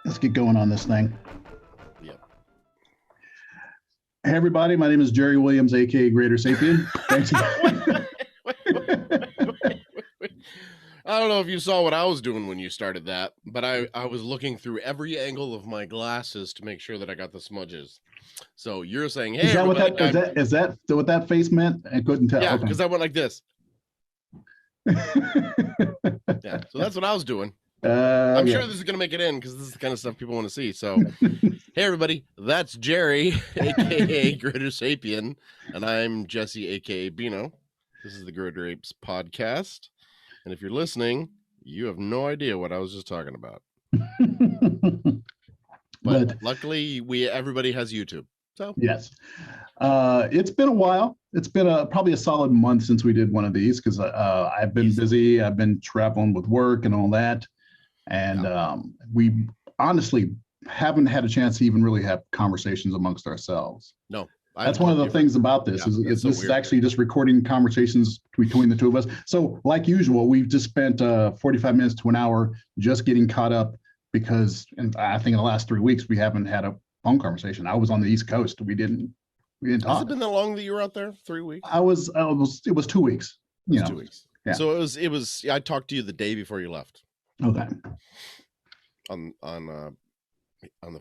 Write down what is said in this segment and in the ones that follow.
let's get going on this thing. Yep. Hey everybody, my name is Jerry Williams, aka Greater Sapien. Thanks. I don't know if you saw what I was doing when you started that, but I was looking through every angle of my glasses to make sure that I got the smudges. So you're saying, hey, is that everybody, is that what that face meant? I couldn't tell. Yeah, because I went like this. Yeah, so that's what I was doing. I'm sure this is going to make it in because this is the kind of stuff people want to see. So, hey, everybody, that's Jerry, a.k.a. Greater Sapien, and I'm Jesse, a.k.a. Bino. This is the Greater Apes podcast. And if you're listening, you have no idea what I was just talking about. But luckily, everybody has YouTube. So yes, it's been a while. It's been probably a solid month since we did one of these because I've been busy. I've been traveling with work and all that. And we honestly haven't had a chance to even really have conversations amongst ourselves. No. That's one of the things about this this is actually just recording conversations between the two of us. So like usual, we've just spent 45 minutes to an hour just getting caught up because I think in the last 3 weeks, we haven't had a phone conversation. I was on the East Coast. We didn't talk. Has it been that long that you were out there? 3 weeks? It was 2 weeks. It was 2 weeks. Yeah. So it was, I talked to you the day before you left. Okay. On the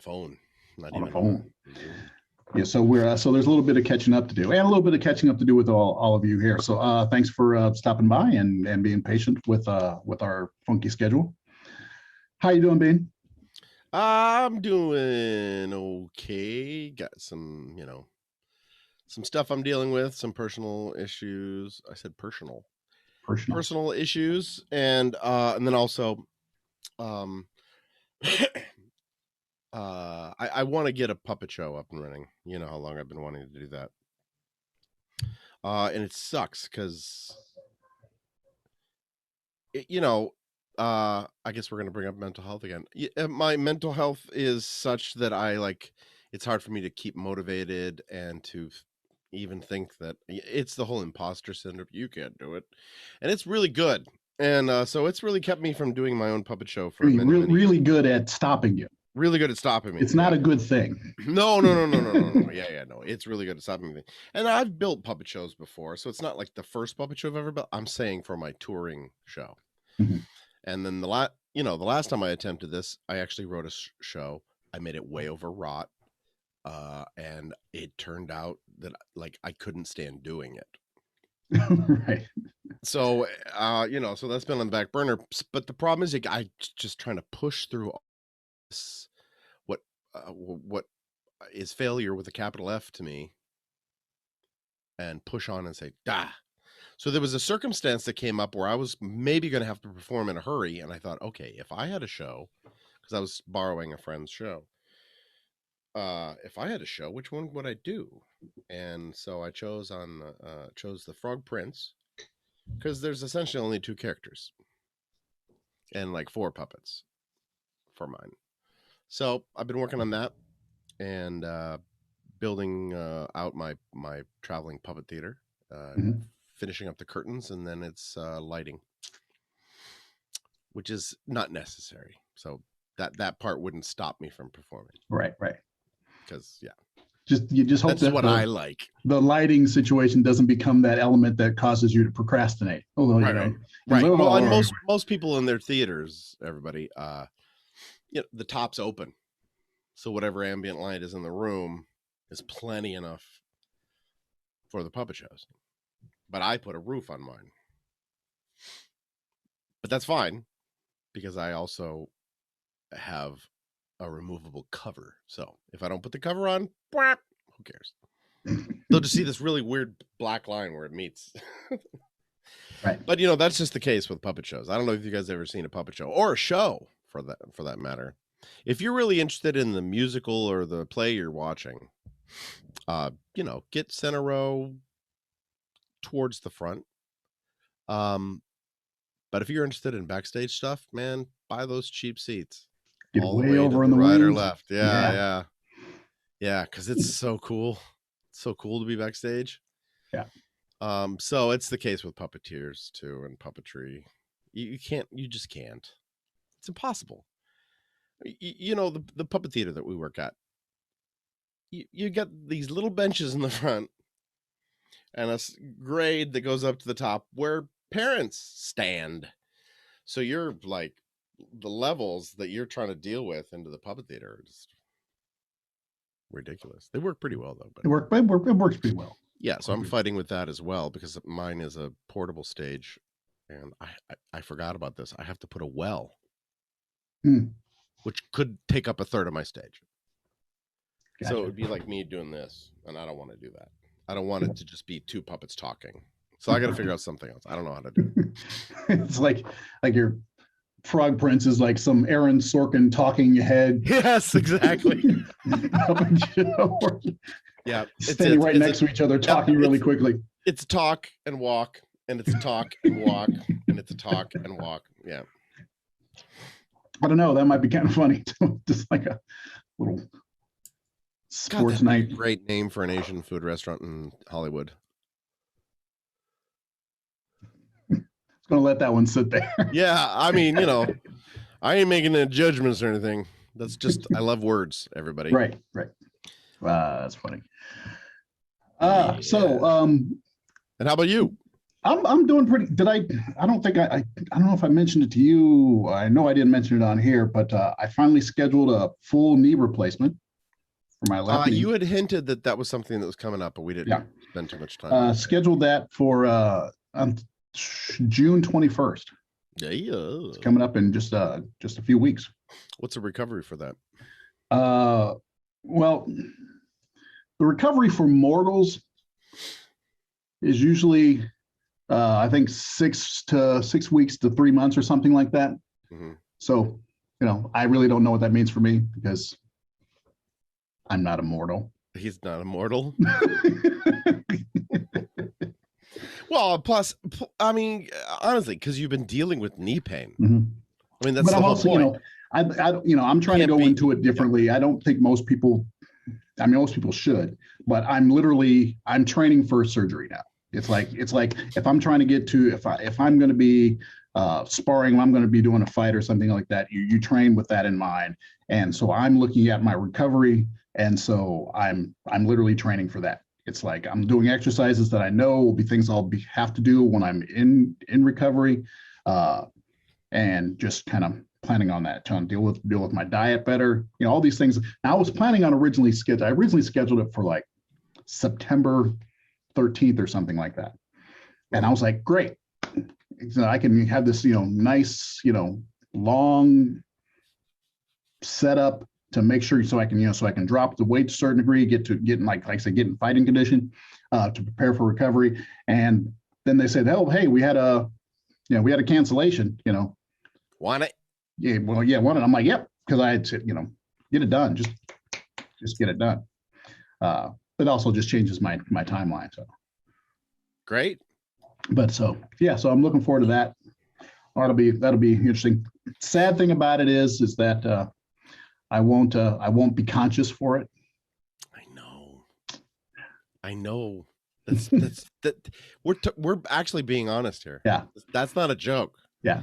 phone. Not on even the phone. Yeah, so there's a little bit of catching up to do, and a little bit of catching up to do with all of you here. So thanks for stopping by and being patient with our funky schedule. How you doing, Bean? I'm doing okay. Got some, some stuff I'm dealing with, some personal issues. I said personal issues, and then also, I want to get a puppet show up and running. You know how long I've been wanting to do that. And it sucks because, I guess we're going to bring up mental health again. My mental health is such that it's hard for me to keep motivated and to even think that it's the whole imposter syndrome. You can't do it. And it's really good. And so it's really kept me from doing my own puppet show for really good at stopping you. Really good at stopping me. It's not a good thing. No. Yeah, no. It's really good at stopping me. And I've built puppet shows before, so it's not like the first puppet show I've ever built. I'm saying for my touring show. Mm-hmm. And then the last time I attempted this, I actually wrote a show. I made it way overwrought. And it turned out that I couldn't stand doing it. Right. So, so that's been on the back burner. But the problem is I just trying to push through all this, what is failure with a capital F to me, and push on and say, "Da." So there was a circumstance that came up where I was maybe going to have to perform in a hurry. And I thought, okay, if I had a show, because I was borrowing a friend's show, if I had a show, which one would I do? And so I chose the Frog Prince, because there's essentially only 2 characters and 4 puppets for mine. So I've been working on that and building out my traveling puppet theater, finishing up the curtains, and then it's lighting, which is not necessary. So that part wouldn't stop me from performing. Right. Because you just hope that's what I like. The lighting situation doesn't become that element that causes you to procrastinate. Although right. Well, and most people in their theaters, everybody, the top's open, so whatever ambient light is in the room is plenty enough for the puppet shows. But I put a roof on mine, but that's fine because I also have a removable cover. So if I don't put the cover on, who cares? They'll just see this really weird black line where it meets. Right. But that's just the case with puppet shows. I don't know if you guys ever seen a puppet show or a show for that matter. If you're really interested in the musical or the play you're watching, get center row towards the front. But if you're interested in backstage stuff, man, buy those cheap seats. Get way over on the right wings. or left. Yeah. Because it's so cool. It's so cool to be backstage. Yeah. So it's the case with puppeteers too, and puppetry. You just can't. It's impossible. You know, the puppet theater that we work at, you got these little benches in the front and a grade that goes up to the top where parents stand. So you're like, the levels that you're trying to deal with into the puppet theater are just ridiculous. They work pretty well though. But it works pretty well. Yeah, so I'm fighting with that as well because mine is a portable stage, and I forgot about this. I have to put a well, which could take up a third of my stage. Gotcha. So it would be like me doing this, and I don't want to do that. I don't want it to just be two puppets talking. So I got to figure out something else. I don't know how to do it. It's like your Frog Prince is like some Aaron Sorkin talking head. Yes, exactly. Yeah, standing right next to each other, talking really quickly. It's talk and walk, and it's talk and walk, and it's a talk and walk. Yeah. I don't know. That might be kind of funny. Just like a little sports night. Great name for an Asian food restaurant in Hollywood. Just gonna let that one sit there. Yeah, I mean, you know, I ain't making any judgments or anything. That's just, I love words, everybody. Right. That's funny. So, and how about you? I'm doing pretty. I don't think I don't know if I mentioned it to you. I know I didn't mention it on here, but I finally scheduled a full knee replacement for my left knee. You had hinted that was something that was coming up, but we didn't spend too much time. Scheduled that for June 21st. Yeah, it's coming up in just a few weeks. What's the recovery for that? Well, the recovery for mortals is usually, I think 6 weeks to 3 months or something like that. Mm-hmm. So, you know, I really don't know what that means for me because I'm not immortal. He's not immortal. Well, plus, I mean, honestly, because you've been dealing with knee pain. Mm-hmm. I mean, that's the whole point. I'm trying to go into it differently. I don't think most people, most people should, but I'm training for surgery now. It's like if I'm trying to get to, if I'm going to be sparring, I'm going to be doing a fight or something like that, you train with that in mind. And so I'm looking at my recovery. And so I'm literally training for that. It's like I'm doing exercises that I know will be things have to do when I'm in recovery, and just kind of planning on that, trying to deal with my diet better. You know, all these things. Now, I was planning on originally scheduled it for like September 13th or something like that, and I was like, great, so I can have this, nice, long setup to make sure so I can drop the weight to a certain degree, get in fighting condition, to prepare for recovery. And then they said, oh, hey, we had a cancellation, Want it? Yeah, well, yeah, want it. I'm like, yep, because I had to, get it done, just get it done. It also just changes my timeline. So great. But so I'm looking forward to that. That'll be interesting. Sad thing about it is that I won't be conscious for it. I know. That we're actually being honest here. Yeah. That's not a joke. Yeah.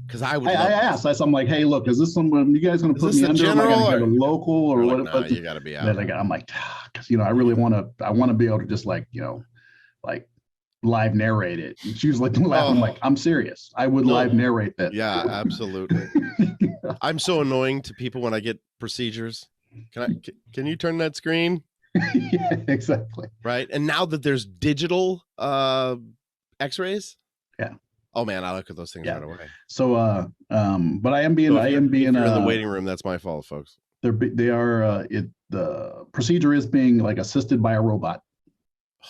Because I asked. I'm like, hey, look, is this someone you guys going to put me under? General, am I going to go local or what? Nah, you got to be out. I'm like, because I really want to be able to just like live narrate it. And she was like laughing. I'm like, I'm serious. I would live narrate that. Yeah, absolutely. I'm so annoying to people when I get procedures. Can you turn that screen? Yeah, exactly. Right. And now that there's digital x-rays. Yeah. Oh man, I look at those things right away. So but I am being in the waiting room. That's my fault, folks. The procedure is being like assisted by a robot. Oh,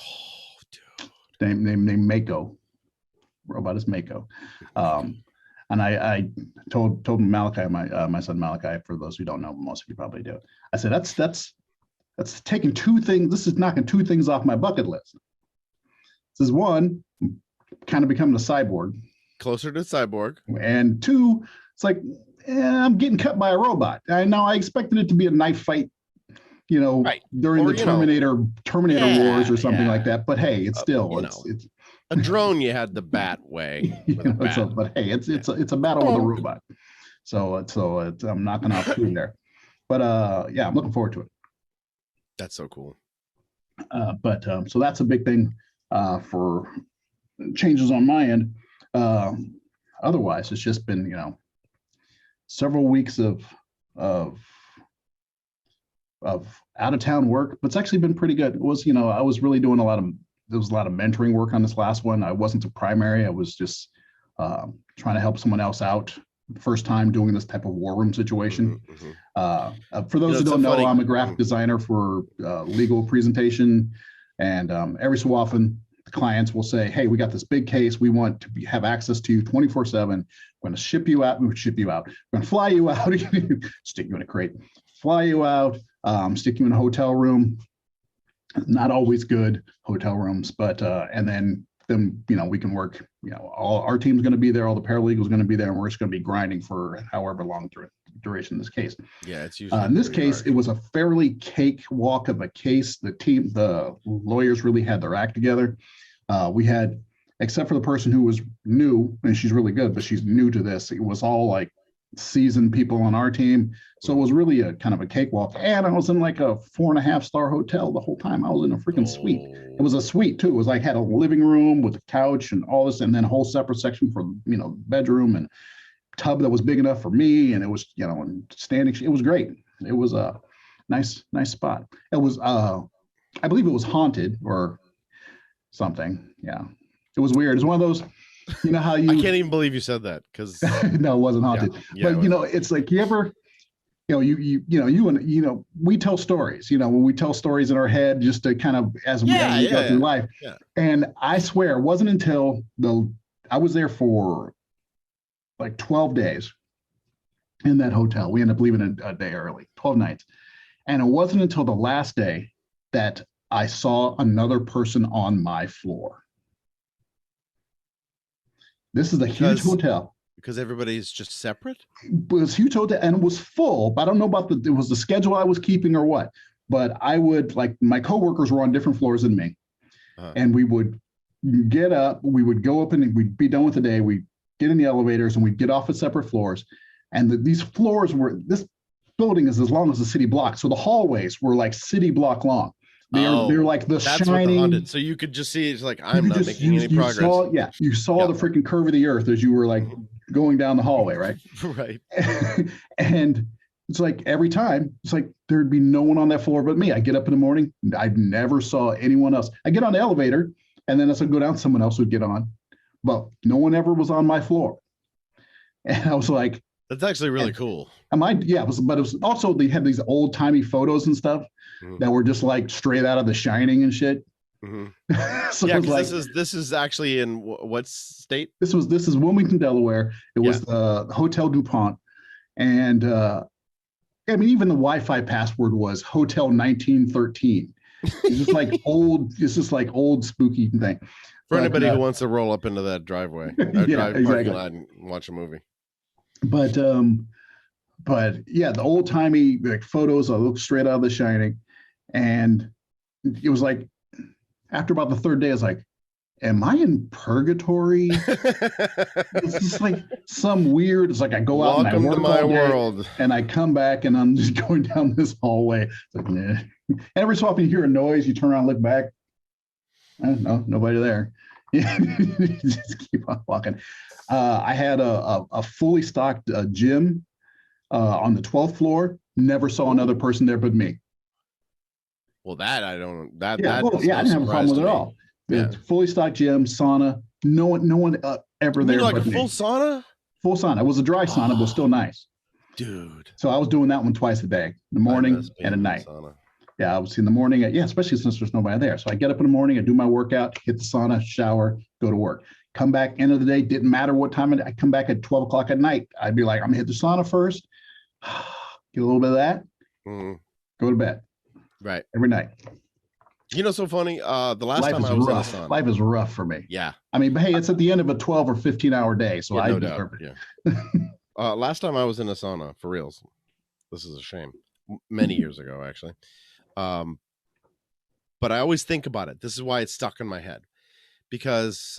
dude. Named Mako. Robot is Mako. And I told Malachi, my son Malachi, for those who don't know, most of you probably do. I said, that's taking two things. This is knocking two things off my bucket list. This is one, kind of becoming a cyborg. Closer to cyborg. And two, it's like, I'm getting cut by a robot. I expected it to be a knife fight, right. During the Terminator Wars or something like that. But hey, it's still, it's a drone. You had the bat way. But hey, it's a battle with a robot. So I'm knocking off 2 there. But yeah, I'm looking forward to it. That's so cool. But so that's a big thing for changes on my end. Otherwise, it's just been, several weeks of out of town work, but it's actually been pretty good. It was, I was really doing there was a lot of mentoring work on this last one. I wasn't a primary. I was just trying to help someone else out. First time doing this type of war room situation. For those who don't know, I'm a graphic designer for legal presentation. And every so often, the clients will say, hey, we got this big case. We want to have access to you 24/7. We're going to ship you out. We're going to fly you out, stick you in a crate, fly you out, stick you in a hotel room. Not always good hotel rooms, but and then we can work. All our team's going to be there, all the paralegals going to be there, and we're just going to be grinding for however long duration in this case. Yeah, it's usually in this case hard. It was a fairly cakewalk of a case. The lawyers really had their act together. We had, except for the person who was new, and she's really good, but she's new to this. It was all like seasoned people on our team. So it was really a kind of a cakewalk. And I was in like a 4.5-star hotel the whole time. I was in a freaking suite. It was a suite too. It was like had a living room with a couch and all this, and then a whole separate section for bedroom and tub that was big enough for me. And it was, and standing. It was great. It was a nice spot. It was I believe it was haunted or something. Yeah. It was weird. It's one of those, how you I can't even believe you said that because no, it wasn't haunted. Yeah, but it's like you ever we tell stories, when we tell stories in our head just to kind of as we go through life. Yeah. And I swear it wasn't until I was there for like 12 days in that hotel. We ended up leaving a day early, 12 nights. And it wasn't until the last day that I saw another person on my floor. This is a huge hotel. Because everybody's just separate? It was a huge hotel and it was full, but I don't know about it was the schedule I was keeping or what. But I would, like, my coworkers were on different floors than me. And we would get up, we would go up and we'd be done with the day. We'd get in the elevators and we'd get off at separate floors. And these floors this building is as long as the city block. So the hallways were like city block long. They're like the shining. So you could just see it's like I'm not making any progress. You saw the freaking curve of the earth as you were like going down the hallway, right? Right. And it's like every time, it's like there'd be no one on that floor but me. I get up in the morning, I never saw anyone else. I get on the elevator, and then as I go down, someone else would get on, but no one ever was on my floor. And I was like, that's actually really cool. But it was also, they had these old timey photos and stuff that were just like straight out of The Shining and shit. So yeah, like, this is actually in what state? This is Wilmington, Delaware. It was the Hotel DuPont, and even the Wi-Fi password was Hotel 1913. It's just like old. It's just like old spooky thing. For anybody who wants to roll up into that driveway, parking lot and watch a movie. But yeah, the old timey like photos. I looked straight out of The Shining, and it was like after about the third day, I was like, "Am I in purgatory?" It's just like some weird. It's like I go out and I work all day, and I come back and I'm just going down this hallway. It's like, nah. Every so often you hear a noise, you turn around, look back. No, nobody there. Just keep on walking. I had a fully stocked gym on the 12th floor. Never saw another person there but me. Well, that I don't. That I didn't have a problem with it at all. Yeah. Fully stocked gym, sauna. No one ever there. Like a full sauna. Full sauna. It was a dry sauna, but still nice, dude. So I was doing that one twice a day, in the morning and at night. Sauna. Yeah, I was in the morning. Especially since there's nobody there. So I get up in the morning, I do my workout, hit the sauna, shower, go to work. Come back, end of the day, didn't matter what time I come back at 12 o'clock at night. I'd be like, I'm gonna hit the sauna first, get a little bit of that, go to bed. Right. Every night. So funny. The last time I was in the sauna. Life is rough for me. Yeah. I mean, but hey, it's at the end of a 12 or 15-hour day, so I deserve it. Yeah. Last time I was in a sauna, for reals. This is a shame. Many years ago, actually. But I always think about it. This is why it's stuck in my head. Because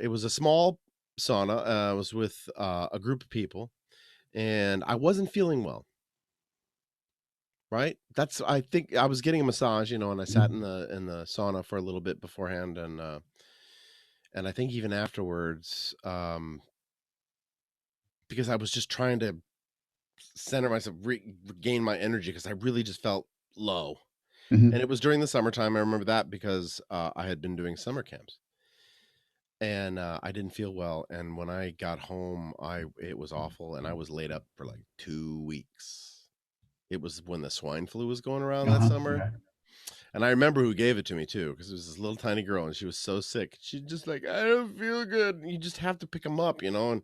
it was a small sauna. I was with a group of people. and I wasn't feeling well. Right? I think I was getting a massage, and I sat in the sauna for a little bit beforehand, and I think even afterwards, because I was just trying to center myself, regain my energy, because I really just felt low. Mhm. And it was during the summertime. I remember that because I had been doing summer camps, and I didn't feel well. And when I got home, it was awful, and I was laid up for like 2 weeks. It was when the swine flu was going around that summer. Okay. And I remember who gave it to me too, because it was this little tiny girl, and she was so sick. She's just like, I don't feel good. And you just have to pick them up, and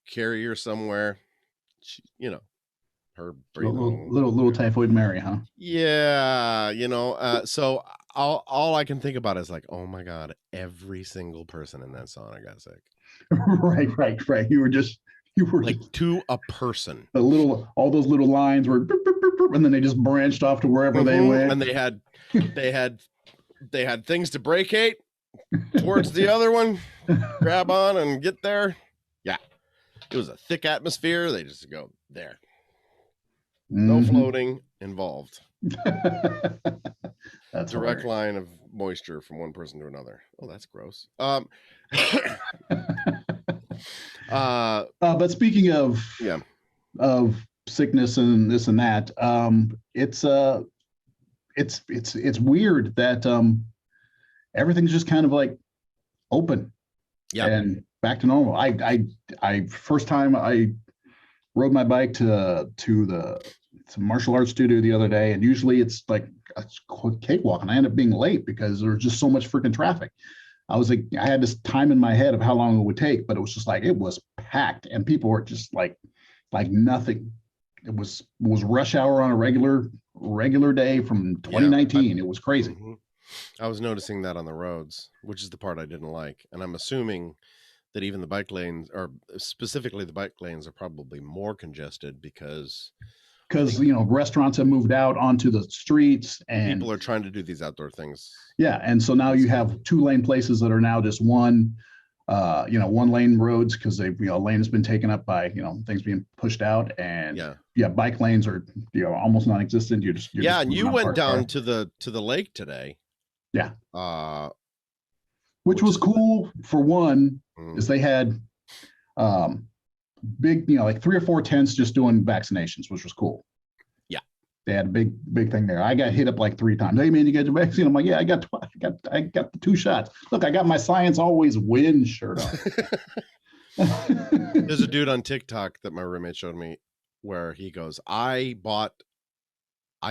carry her somewhere. She, her breathing. Little typhoid Mary, huh? Yeah, so all I can think about is like, oh my God, every single person in that sauna got sick. Right. You were like to a person. All those little lines were, and then they just branched off to wherever they went. And they had things to bracate towards the other one, grab on and get there. Yeah, it was a thick atmosphere. They just go there. No floating involved. That's direct hilarious. line of moisture from one person to another. Oh, that's gross. But speaking of sickness and this and that, it's weird that everything's just kind of like open, and back to normal. I first time I rode my bike to the martial arts studio the other day, and usually it's like a cakewalk, and I ended up being late because there's just so much freaking traffic. I had this time in my head of how long it would take, but it was just like, it was packed, and people were just like nothing. It was rush hour on a regular day from 2019. It was crazy. Mm-hmm. I was noticing that on the roads, which is the part I didn't like. And I'm assuming that even the bike lanes, or specifically the bike lanes, are probably more congested because restaurants have moved out onto the streets, and people are trying to do these outdoor things. Yeah, and so now you have 2-lane places that are now just one lane roads, because a lane has been taken up by things being pushed out, and bike lanes are almost non-existent. You're just and you went down to the lake today. Yeah. Which was cool. For one, is they had big, like 3 or 4 tents just doing vaccinations, which was cool. Yeah. They had a big thing there. I got hit up like 3 times. Hey man, you got your vaccine? I'm like, yeah, I got the 2 shots. Look, I got my Science Always Win shirt on. There's a dude on TikTok that my roommate showed me where he goes, I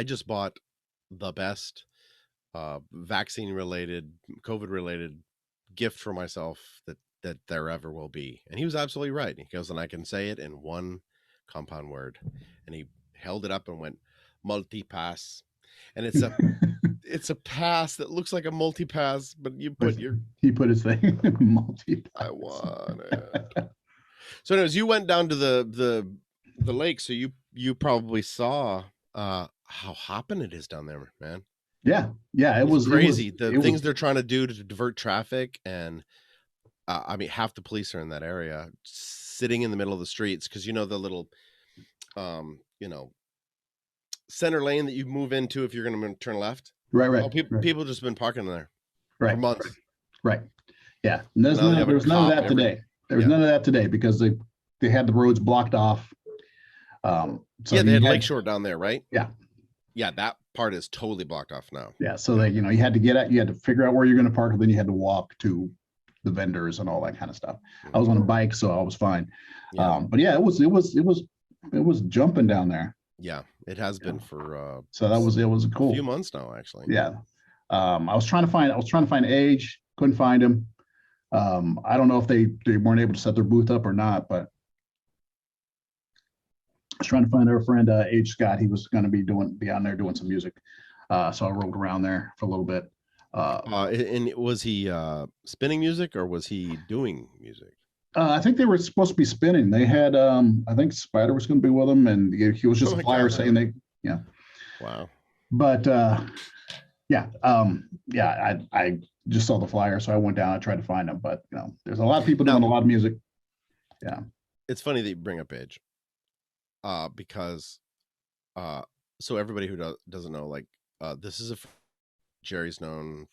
just bought the best vaccine related, COVID related gift for myself that there ever will be. And he was absolutely right. He goes, and I can say it in one compound word. And he held it up and went, multi-pass. And it's a pass that looks like a multi-pass, but you put he put his thing multi-pass. I want it. So anyways, you went down to the lake, so you probably saw how hopping it is down there, man. Yeah, it was crazy. The things they're trying to do to divert traffic, and I mean, half the police are in that area, sitting in the middle of the streets, because the little, center lane that you move into if you're going to turn left. Right. People just been parking there for months. Right. Yeah. And there was none of that today. There was none of that today because they had the roads blocked off. So they had Lakeshore down there, right? Yeah. Yeah, that part is totally blocked off now. Yeah, so that you had to figure out where you're going to park, and then you had to walk to the vendors and all that kind of stuff. I was on a bike, so I was fine. Yeah. But yeah, it was jumping down there. Yeah, it has been for so it was cool. A few months now, actually. Yeah. I was trying to find Age, couldn't find him. I don't know if they weren't able to set their booth up or not, but I was trying to find our friend Age Scott. He was going to be on there doing some music. So I rode around there for a little bit. And was he spinning music, or was he doing music? I think they were supposed to be spinning. They had, I think Spider was going to be with them, and he was just a flyer saying Wow. But I just saw the flyer, so I went down and tried to find them. But there's a lot of people doing a lot of music. Yeah. It's funny that you bring up Age. because so everybody who doesn't know, like, this is Jerry's known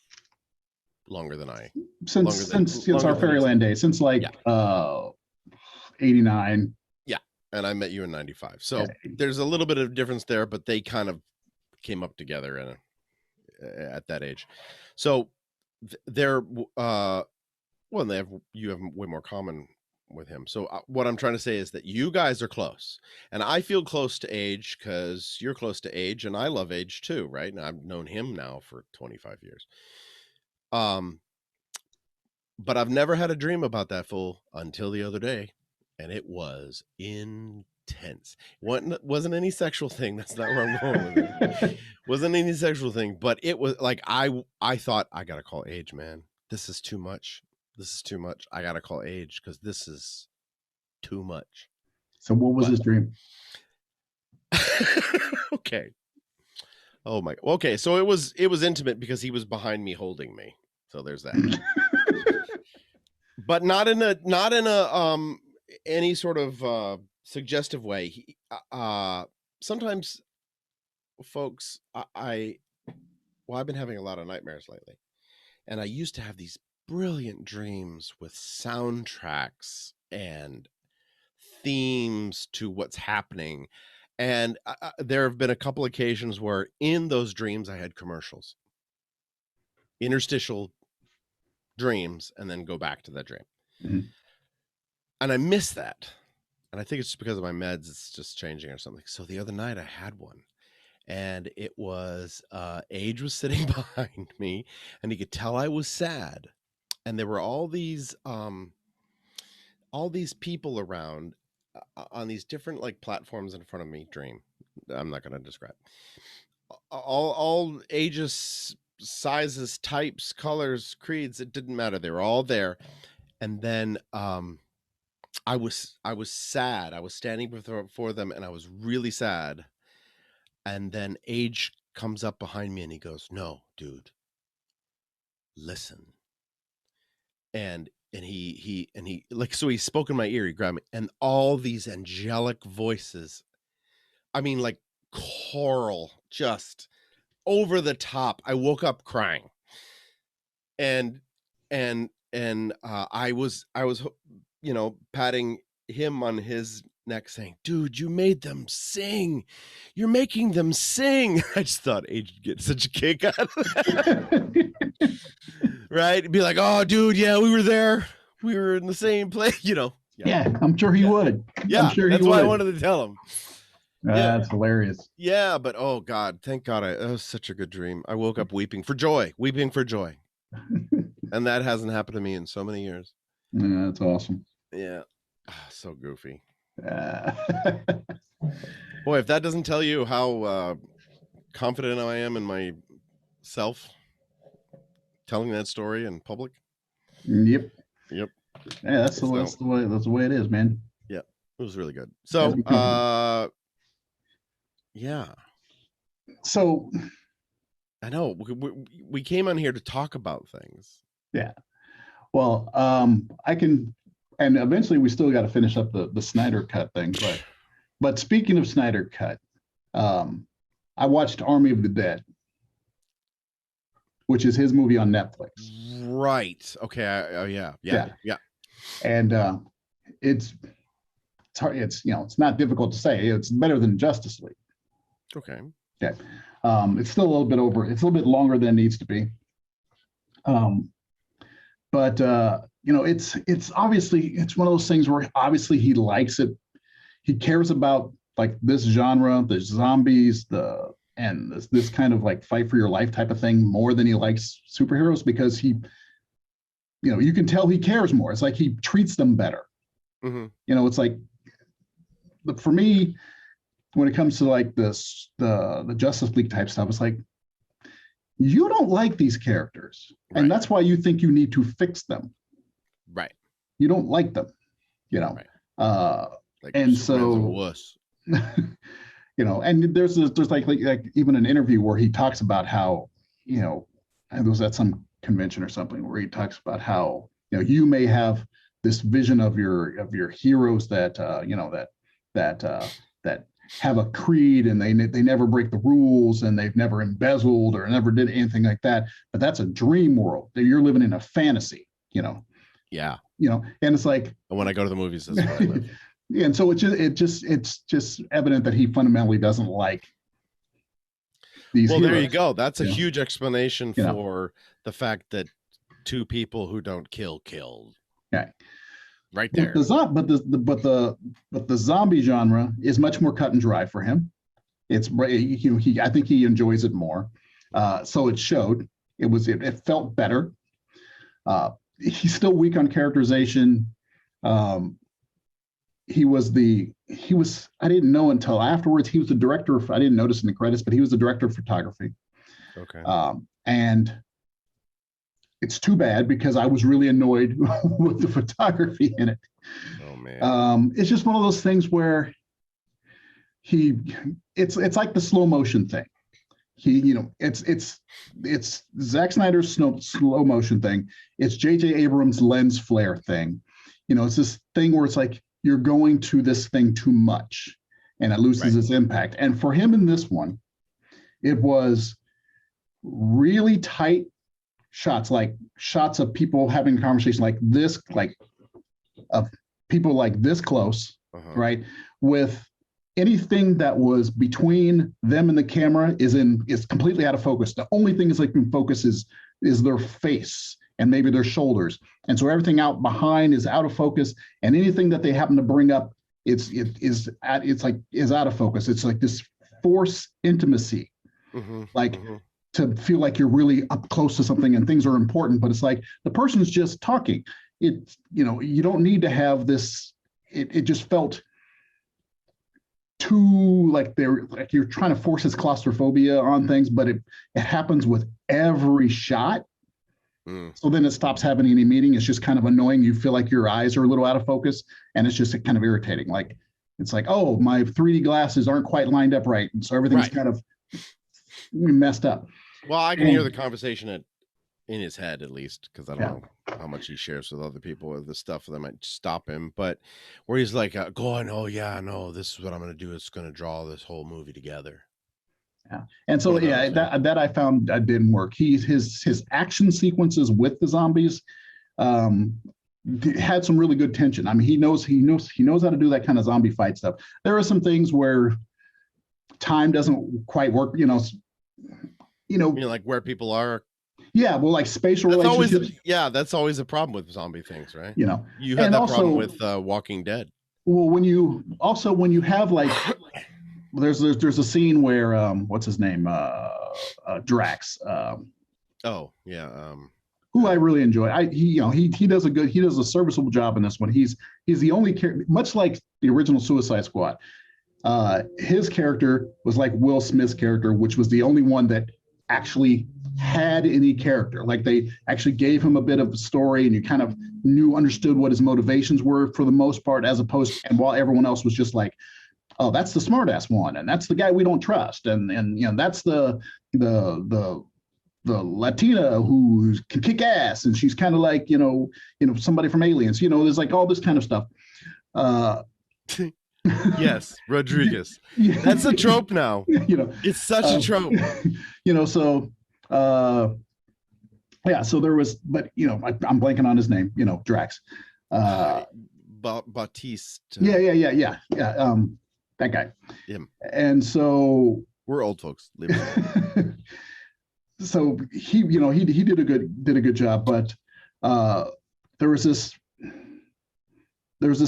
longer than I. Since our Fairyland days, since like 89. Yeah, and I met you in 95. So there's a little bit of difference there, but they kind of came up together at that age. So they're well, you have way more common with him. So what I'm trying to say is that you guys are close, and I feel close to Age because you're close to Age, and I love Age too, right? And I've known him now for 25 years. But I've never had a dream about that fool until the other day, and it was intense. Wasn't any sexual thing. That's not where I'm going with it. Wasn't any sexual thing, but it was like I thought, I gotta call Age, man. This is too much. This is too much. I gotta call Age because this is too much. So what was his dream? Okay. Oh my. Okay. So it was intimate because he was behind me holding me. So there's that. But not in a any sort of suggestive way. Sometimes folks, I've been having a lot of nightmares lately, and I used to have these brilliant dreams with soundtracks and themes to what's happening. And there have been a couple occasions where in those dreams I had commercials, interstitial dreams, and then go back to that dream. Mm-hmm. And I miss that. And I think it's because of my meds. It's just changing or something. So the other night I had one, and it was Age was sitting behind me, and he could tell I was sad. And there were all these people around on these different like platforms in front of me. Dream. I'm not going to describe. All ages, sizes, types, colors, creeds. It didn't matter. They were all there. And then I was sad. I was standing before them, and I was really sad. And then Age comes up behind me, and he goes, "No, dude, listen." And he like, so he spoke in my ear. He grabbed me, and all these angelic voices. I mean, like choral, just over the top. I woke up crying, and I was, patting him on his neck saying, "Dude, you made them sing. You're making them sing." I just thought Age would get such a kick out of that. Right? Be like, "Oh, dude, yeah, we were there. We were in the same place," Yeah, I'm sure he would. Yeah, I'm sure that's why I wanted to tell him. That's hilarious. Yeah, but oh God, thank God, that was such a good dream. I woke up weeping for joy. And that hasn't happened to me in so many years. Yeah, that's awesome. Yeah. So goofy. Boy, if that doesn't tell you how confident I am in myself telling that story in public. Yep. Yeah, that's the way it is, man. Yeah, it was really good. So yeah. So I know we came on here to talk about things. Yeah. Well, I can, and eventually we still got to finish up the Snyder Cut thing. But speaking of Snyder Cut, I watched Army of the Dead, which is his movie on Netflix. Right. Okay. Yeah. And it's hard. It's not difficult to say. It's better than Justice League. Okay. Yeah. It's still a little bit over. It's a little bit longer than it needs to be. But it's obviously, it's one of those things where obviously he likes it. He cares about like this genre, the zombies, and this kind of like fight for your life type of thing more than he likes superheroes, because he, you can tell he cares more. It's like he treats them better. Mm-hmm. It's like, for me, when it comes to like this, the Justice League type stuff, it's like, you don't like these characters, right, and that's why you think you need to fix them. Right. You don't like them, Right. Like, and so, and there's like even an interview where he talks about how, and it was at some convention or something where he talks about how, you may have this vision of your heroes that, that have a creed and they never break the rules and they've never embezzled or never did anything like that. But that's a dream world. You're living in a fantasy, Yeah. And it's like, and when I go to the movies, that's where I live. And so it's just evident that he fundamentally doesn't like these heroes. There you go. That's a huge explanation for the fact that two people who don't killed. Yeah. Right there. But the zombie genre is much more cut and dry for him. I think he enjoys it more. So it showed. It felt better. He's still weak on characterization. I didn't know until afterwards, he was the director of, I didn't notice in the credits, but he was the director of photography. Okay. And it's too bad because I was really annoyed with the photography in it. Oh man. It's just one of those things where it's like the slow motion thing. It's Zack Snyder's slow motion thing. It's J.J. Abrams' lens flare thing. It's this thing where it's like you're going to this thing too much and it loses its impact. And for him in this one, it was really tight shots, like shots of people having a conversation like this, like of people like this close, right? With anything that was between them and the camera is completely out of focus. The only thing is like in focus is their face and maybe their shoulders. And so everything out behind is out of focus. And anything that they happen to bring up, is out of focus. It's like this forced intimacy, to feel like you're really up close to something and things are important, but it's like the person's just talking. You don't need to have this. It just felt too like you're trying to force this claustrophobia on things, but it happens with every shot. So then it stops having any meaning. It's just kind of annoying. You feel like your eyes are a little out of focus, and it's just kind of irritating. Like it's like, oh, my 3D glasses aren't quite lined up right, and so everything's kind of messed up. Well, I can hear the conversation in his head, at least, because I don't know how much he shares with other people or the stuff that might stop him. But where he's like, going, oh yeah, no, this is what I'm going to do. It's going to draw this whole movie together. Yeah, and so that I found that didn't work. His action sequences with the zombies had some really good tension. I mean, he knows how to do that kind of zombie fight stuff. There are some things where time doesn't quite work. Like where people are. Yeah, well, like spatial relationships. That's always a problem with zombie things, right? You had that problem with Walking Dead. Well, when you have like, there's a scene where what's his name, Drax. Who I really enjoy. He does a serviceable job in this one. He's the only character, much like the original Suicide Squad. His character was like Will Smith's character, which was the only one that actually had any character. Like they actually gave him a bit of a story and you kind of understood what his motivations were for the most part, as opposed, and while everyone else was just like, oh, that's the smartass one, and that's the guy we don't trust, and that's the Latina who can kick ass, and she's kind of like somebody from Aliens. There's like all this kind of stuff. Yes, Rodriguez. That's a trope now. It's such a trope. So there was, but I'm blanking on his name. Drax. Bautiste. Yeah. That guy. Him. And so we're old folks. So he did a good job, but there was this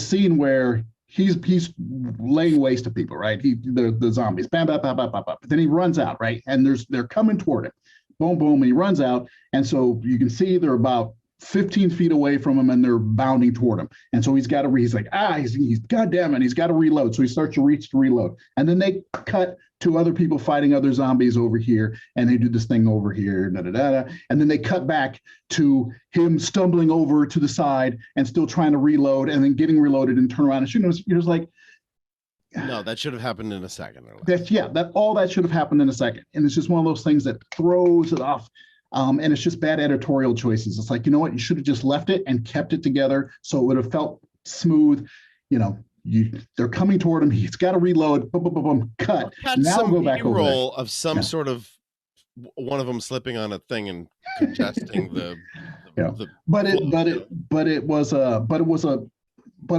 scene where he's laying waste to people, right? The zombies, bam, bam, bam, bam, bam, bam. But then he runs out, right? And they're coming toward him, boom, boom, and he runs out, and so you can see they're about 15 feet away from him, and they're bounding toward him. And so he's got to, he's like, he's goddamn it, he's got to reload. So he starts to reach to reload, and then they cut to other people fighting other zombies over here, and they do this thing over here, and then they cut back to him stumbling over to the side and still trying to reload, and then getting reloaded and turn around and shooting. You're just like, no, that should have happened in a second. That should have happened in a second, and it's just one of those things that throws it off. And it's just bad editorial choices. It's like, you know what? You should have just left it and kept it together so it would have felt smooth. they're coming toward him. He's got to reload. Boom, boom, boom, boom, cut. Now some go back over there. roll of some sort of one of them slipping on a thing and congesting but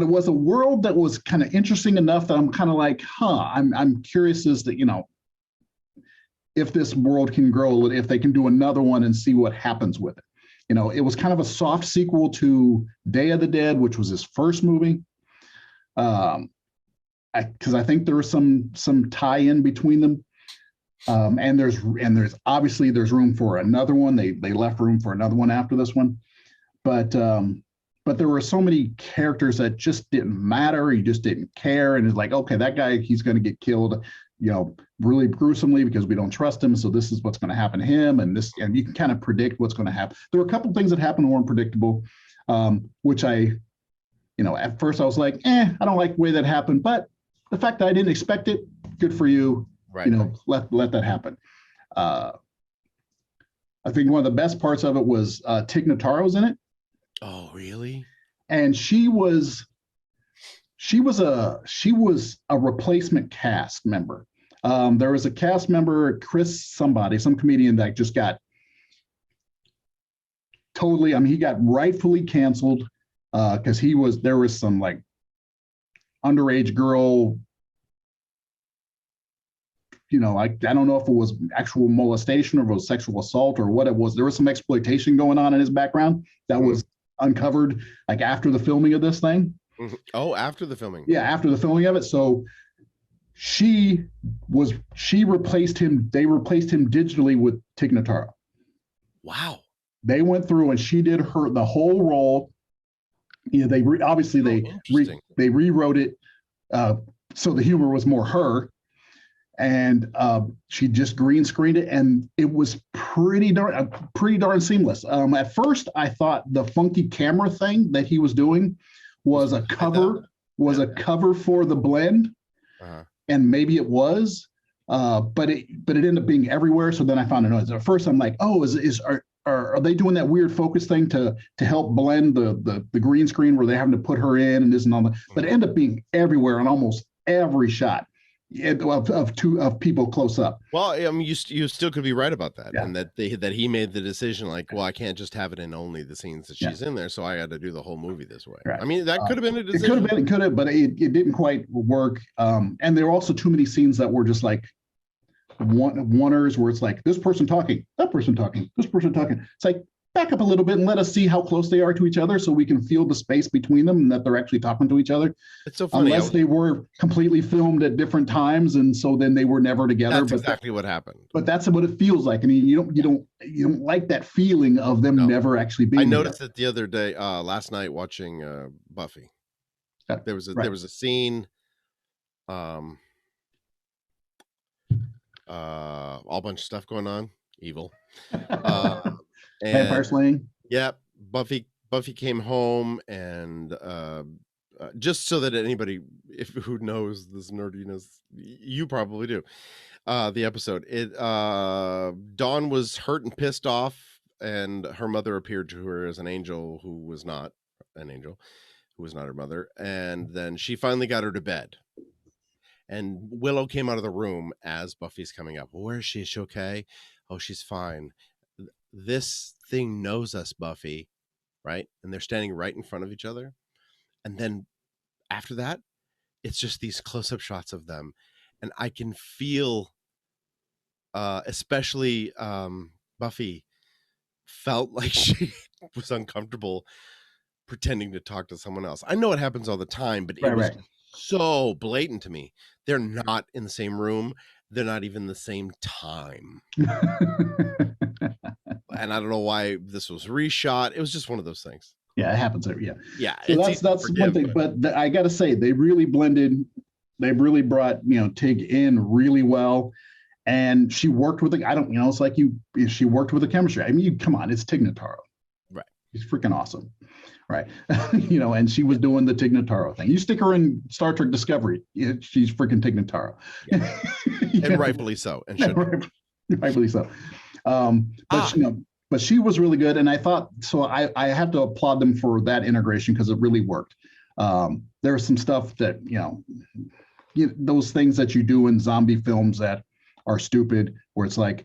it was a world that was kind of interesting enough that I'm kind of like, I'm curious as to, if this world can grow, if they can do another one and see what happens with it. It was kind of a soft sequel to Day of the Dead, which was his first movie. Because I think there was some tie-in between them. And there's obviously there's room for another one. They left room for another one after this one. But there were so many characters that just didn't matter. You just didn't care. And it's like, okay, that guy, he's going to get killed, really gruesomely because we don't trust him. So this is what's going to happen to him. And you can kind of predict what's going to happen. There were a couple of things that happened that weren't predictable, which at first I was like, I don't like the way that happened. But the fact that I didn't expect it, good for you. Right. Let that happen. I think one of the best parts of it was Tig Notaro's in it. Oh, really? And she was a replacement cast member. There was a cast member, some comedian that just got totally, he got rightfully canceled because there was some like underage girl, I don't know if it was actual molestation or if it was sexual assault or what it was. There was some exploitation going on in his background that was uncovered like after the filming of this thing. Oh, after the filming. Yeah, after the filming of it. So she replaced him. They replaced him digitally with Tig Notaro. Wow. They went through and she did the whole role. They rewrote it so the humor was more her. And she just green screened it, and it was pretty darn seamless. At first, I thought the funky camera thing that he was doing was a cover for the blend, and maybe it was, but it ended up being everywhere. So then I found a noise. At first, I'm like, oh, are they doing that weird focus thing to help blend the green screen where they're having to put her in and this and all that? But it ended up being everywhere on almost every shot. Of people close up. Well, you still could be right about that, and that he made the decision like, well, I can't just have it in only the scenes that she's in there, so I got to do the whole movie this way. Right. That could have been a decision. It could have, but it didn't quite work. And there were also too many scenes that were just like oneers where it's like this person talking, that person talking, this person talking. It's like back up a little bit and let us see how close they are to each other so we can feel the space between them and that they're actually talking to each other. It's so funny. Unless they were completely filmed at different times and so then they were never together. That's exactly what happened. But that's what it feels like. You don't like that feeling of them never actually being. I noticed it the other day, last night watching Buffy. There was a scene, all bunch of stuff going on, evil. Vampire slaying. Yeah, Buffy came home and just so that anybody who knows this nerdiness, you probably do. The episode, Dawn was hurt and pissed off, and her mother appeared to her as an angel who was not an angel, who was not her mother, and then she finally got her to bed. And Willow came out of the room as Buffy's coming up. Where is she? Is she okay? Oh, she's fine. This thing knows us, Buffy, right? And they're standing right in front of each other. And then after that, it's just these close-up shots of them. And I can feel, especially Buffy felt like she was uncomfortable pretending to talk to someone else. I know it happens all the time, but it was so blatant to me. They're not in the same room. They're not even the same time. And I don't know why this was reshot. It was just one of those things. Yeah, it happens. Yeah. So that's one thing. But I got to say, they really blended. They really brought Tig in really well, and she worked with the. It's like she worked with the chemistry. I mean, come on, it's Tig Notaro. Right. She's freaking awesome. Right. And she was doing the Tig Notaro thing. You stick her in Star Trek Discovery, she's freaking Tig Notaro. Yeah. And rightfully so. And rightfully so. But she was really good, and I thought so. I have to applaud them for that integration because it really worked. There's some stuff that, those things that you do in zombie films that are stupid, where it's like,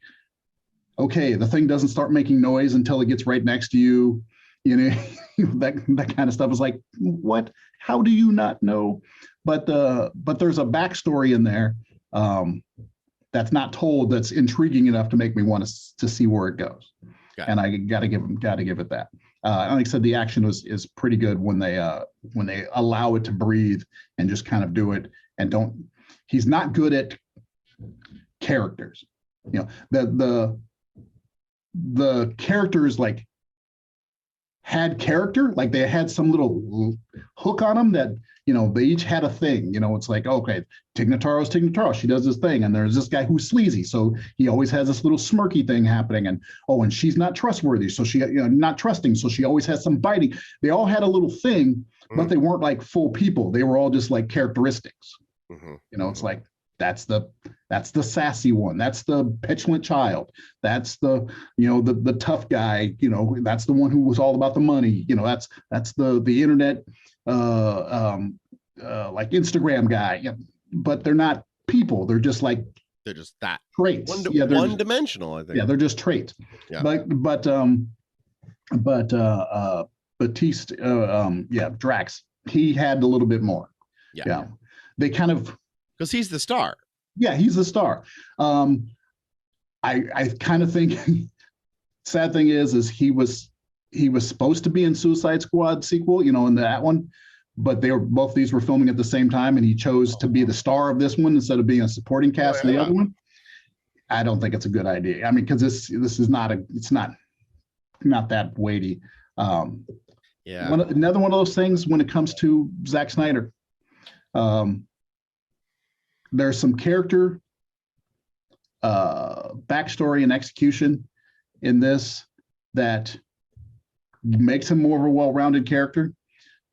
okay, the thing doesn't start making noise until it gets right next to you. That kind of stuff is like, what? How do you not know? But there's a backstory in there that's not told, that's intriguing enough to make me want to see where it goes. And I gotta give it that. Like I said, the action is pretty good when they allow it to breathe and just kind of do it, and don't. He's not good at characters. The characters like had character, like they had some little hook on them that, they each had a thing. It's like, okay, Tig Notaro's Tig Notaro, she does this thing, and there's this guy who's sleazy, so he always has this little smirky thing happening, and she's not trustworthy, so she, not trusting, so she always has some biting. They all had a little thing, but they weren't like full people. They were all just like characteristics. It's like, that's the sassy one, that's the petulant child, that's the the tough guy, that's the one who was all about the money, that's the internet like Instagram guy. But they're not people, they're just like, they're just that traits. One dimensional, I think. Yeah, they're just traits. But Batista, Drax, he had a little bit more. They kind of, because he's the star. Yeah, he's the star. I kind of think sad thing is he was supposed to be in Suicide Squad sequel, in that one, but both these were filming at the same time, and he chose to be the star of this one instead of being a supporting cast in the other one. I don't think it's a good idea. I mean, because this is not that weighty. Another one of those things when it comes to Zack Snyder. There's some character backstory and execution in this that makes him more of a well-rounded character,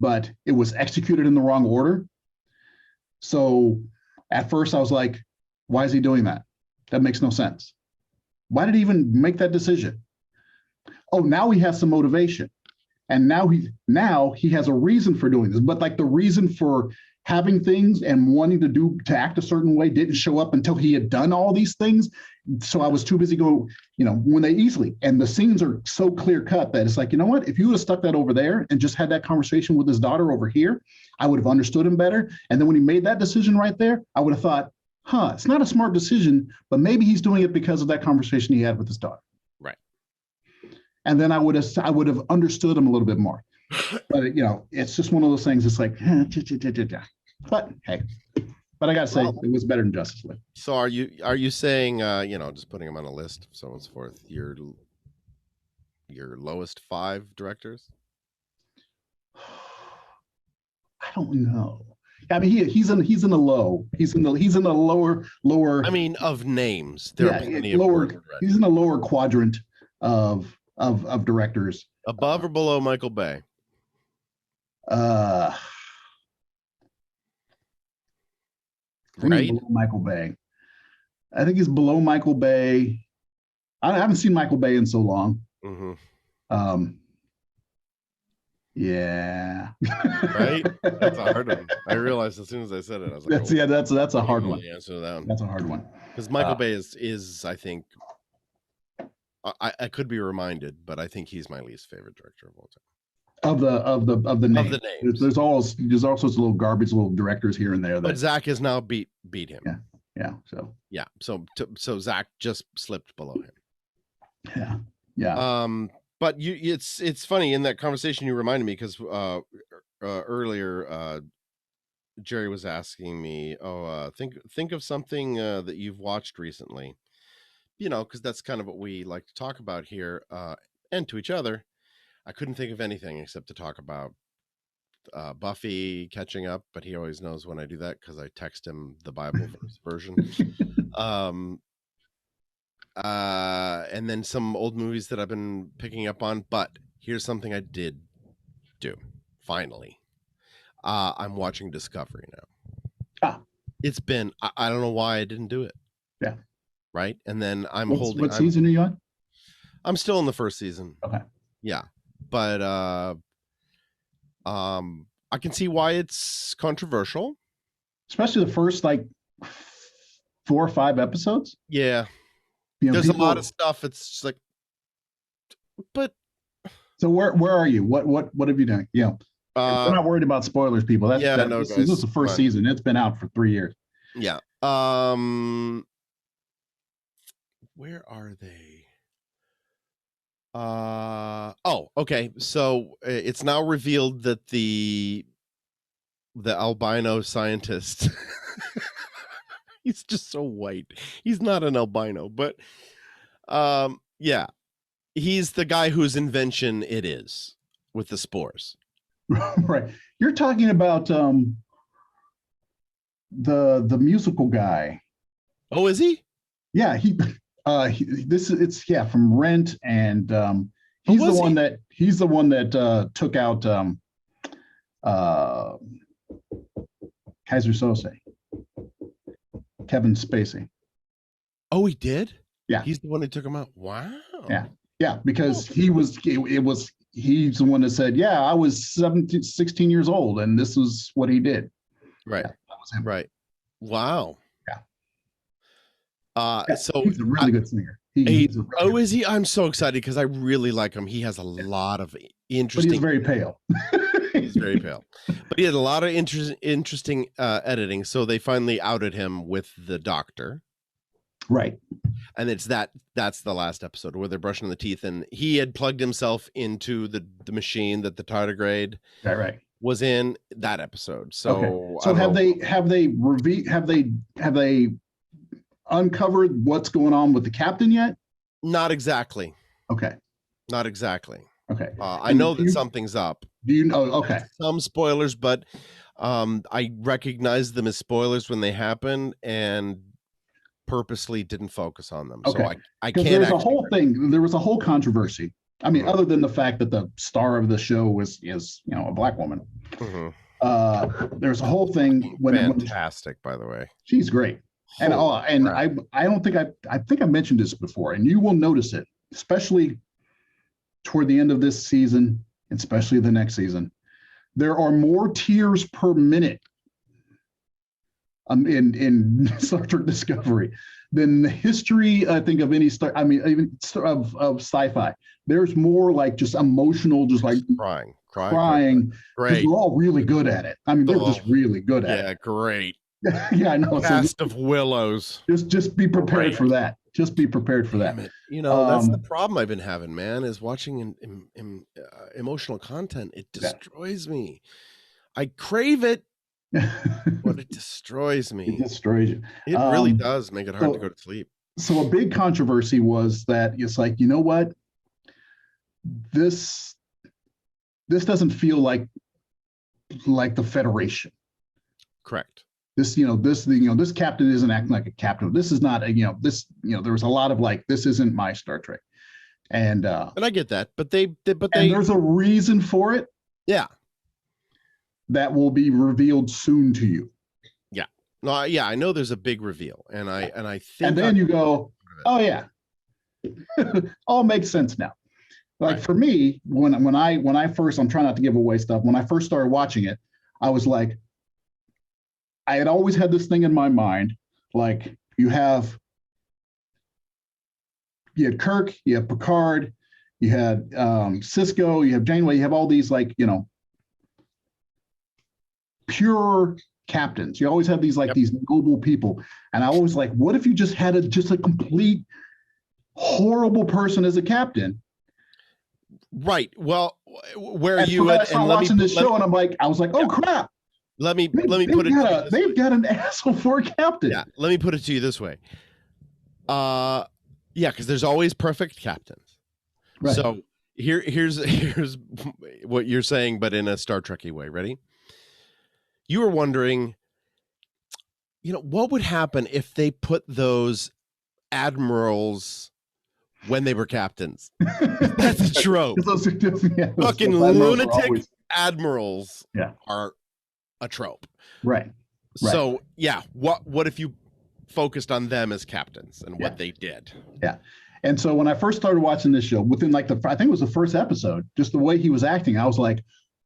but it was executed in the wrong order. So at first I was like, why is he doing that? That makes no sense. Why did he even make that decision? Oh, now he has some motivation. And now he has a reason for doing this. But like the reason for having things and wanting to act a certain way didn't show up until he had done all these things. So I was too busy going, when they easily, and the scenes are so clear cut that it's like, you know what, if you would have stuck that over there and just had that conversation with his daughter over here, I would have understood him better. And then when he made that decision right there, I would have thought, it's not a smart decision, but maybe he's doing it because of that conversation he had with his daughter. Right. And then I would have understood him a little bit more. But it's just one of those things. It's like, but hey, but I gotta say, it was better than Justice League. So are you saying, just putting him on a list, so on and so forth, your lowest 5 directors? I don't know. I mean, he's in the lower. I mean, of names, there are plenty of lower. He's in the lower quadrant of directors. Above or below Michael Bay? Right? Michael Bay. I think he's below Michael Bay. I haven't seen Michael Bay in so long. Yeah. Right? That's a hard one. I realized as soon as I said it, I was like, that's a hard one. Answer that one. That's a hard one. Because Michael Bay is I think, I could be reminded, but I think he's my least favorite director of all time. Of the names. There's all sorts of little garbage little directors here and there. But Zach has now beat him. So Zach just slipped below him. But it's funny, in that conversation you reminded me, because earlier Jerry was asking me, think of something that you've watched recently, because that's kind of what we like to talk about here, and to each other. I couldn't think of anything except to talk about Buffy catching up, but he always knows when I do that because I text him the Bible version. And then some old movies that I've been picking up on. But here's something I did do. Finally, I'm watching Discovery now. It's been, I don't know why I didn't do it. Yeah. Right. And then What season are you on? I'm still in the first season. Okay. Yeah. But I I can see why it's controversial. Especially the first like 4 or 5 episodes. Yeah. You know, There's a lot of stuff. It's just like, but. So where are you? What have you done? You know, we're not worried about spoilers, people. This is the first season. It's been out for 3 years. Yeah. Where are they? Oh, okay. So it's now revealed that the albino scientist he's just so white. He's not an albino, but yeah. He's the guy whose invention it is with the spores. Right. You're talking about the musical guy. Oh, is he? Yeah, it's from Rent, and he's the one that took out Kaiser Sose, Kevin Spacey. Oh, he did? Yeah. He's the one who took him out. Wow. Yeah, because he's the one that said, yeah, I was 16 years old and this is what he did. Right. Yeah, that was him. Right. Wow. Yeah. So he's a really good singer. Is he? I'm so excited because I really like him. He has a lot of interesting. But he's very pale. He's very pale. But he had a lot of interesting editing. So they finally outed him with the doctor. Right. And that's the last episode where they're brushing the teeth, and he had plugged himself into the machine that the tardigrade was in that episode. So have they uncovered what's going on with the captain yet? Not exactly. Okay. Not exactly. Okay. I know that something's up. Do you know? Okay. Some spoilers, but I recognized them as spoilers when they happened and purposely didn't focus on them. Okay. So I can't. There was a whole controversy. I mean, other than the fact that the star of the show is a black woman. Mm-hmm. There's a whole thing. Fantastic, by the way. She's great. And I don't think I think I mentioned this before, and you will notice it, especially toward the end of this season, and especially the next season. There are more tears per minute in Star Trek Discovery than the history, I think, of any even of sci-fi. There's more like just emotional, just like crying. Great. They're all really good at it. I mean, they're just really good at it. Yeah, great. Yeah, I know. Cast of willows. Just be prepared for that. Just be prepared for that. You know, that's the problem I've been having, man, is watching emotional content. It destroys me. I crave it, but it destroys me. It destroys you. It really does make it hard to go to sleep. So a big controversy was that it's like, you know what? This doesn't feel like the Federation. Correct. This captain isn't acting like a captain. This is not there was a lot of like, this isn't my Star Trek. And I get that, but there's a reason for it. Yeah. That will be revealed soon to you. Yeah. No, yeah, I know there's a big reveal, and I think and then you go, oh yeah. All makes sense now. Like for me, when I first, I'm trying not to give away stuff. When I first started watching it, I was like, I had always had this thing in my mind, like you had Kirk, you have Picard, you had Cisco, you have Janeway, you have all these pure captains. You always have these these noble people, and I always like, what if you just had a complete horrible person as a captain? Right. Well, where and you at? I'm watching this show, and I was like, oh crap. Let me put it. They've got an asshole for a captain. Yeah. Let me put it to you this way. Yeah, because there's always perfect captains. Right. So here's what you're saying, but in a Star Trek-y way. Ready? You were wondering, what would happen if they put those admirals when they were captains? That's a trope. Fucking lunatic admirals are a trope. Right. So yeah, what if you focused on them as captains and what they did? Yeah. And so when I first started watching this show, within I think it was the first episode, just the way he was acting, I was like,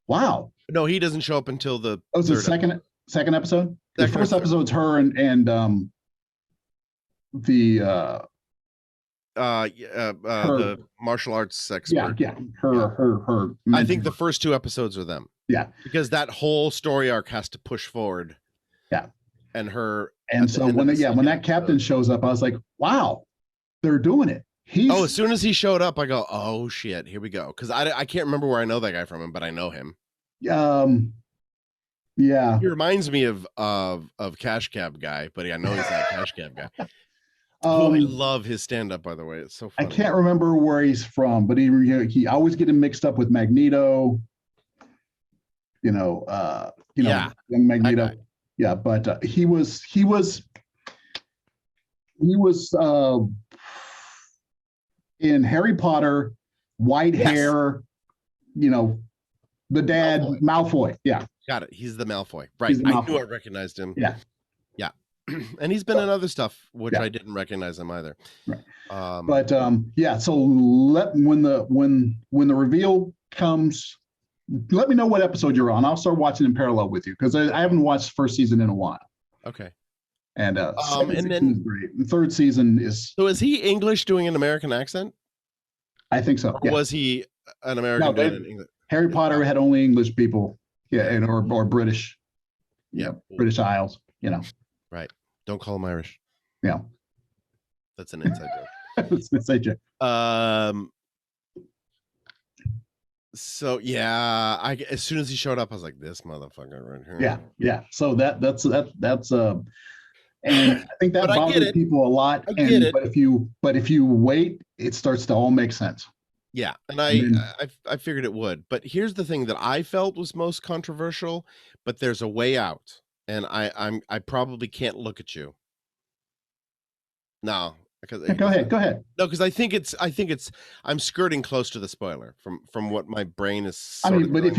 Wow. No, he doesn't show up until the the second episode. The first episode's her and the the martial arts expert. Her I think the first 2 episodes are them. Yeah, because that whole story arc has to push forward. Yeah, and her. And so when that captain shows up, I was like, wow, they're doing it. As soon as he showed up, I go, oh shit, here we go. Because I can't remember where I know that guy from, but I know him. Yeah, he reminds me of Cash Cab Guy, but I know he's not Cash Cab Guy. I love his stand-up, by the way. It's so funny. I can't remember where he's from, but he always get him mixed up with Magneto. Young Magneto. Yeah, but he was in Harry Potter, white hair, the dad Malfoy. Yeah. Got it. He's the Malfoy. Right. I knew I recognized him. Yeah. Yeah. And he's been in other stuff, which I didn't recognize him either. Right. So when the reveal comes, let me know what episode you're on. I'll start watching in parallel with you because I haven't watched first season in a while. Okay. And then is great. The third season is. So is he English doing an American accent? I think so. Or was he an American doing an English? Harry Potter had only English people. Yeah, or British. Yeah. British Isles, Right. Don't call them Irish. Yeah. That's an inside joke. It's an inside joke. So yeah, as soon as he showed up, I was like, "This motherfucker right here." Yeah. So that's and I think that bothers people a lot. But if you wait, it starts to all make sense. Yeah, and I figured it would. But here's the thing that I felt was most controversial. But there's a way out, and I probably can't look at you. No. Go ahead. No, because I think I'm skirting close to the spoiler from what my brain is. But if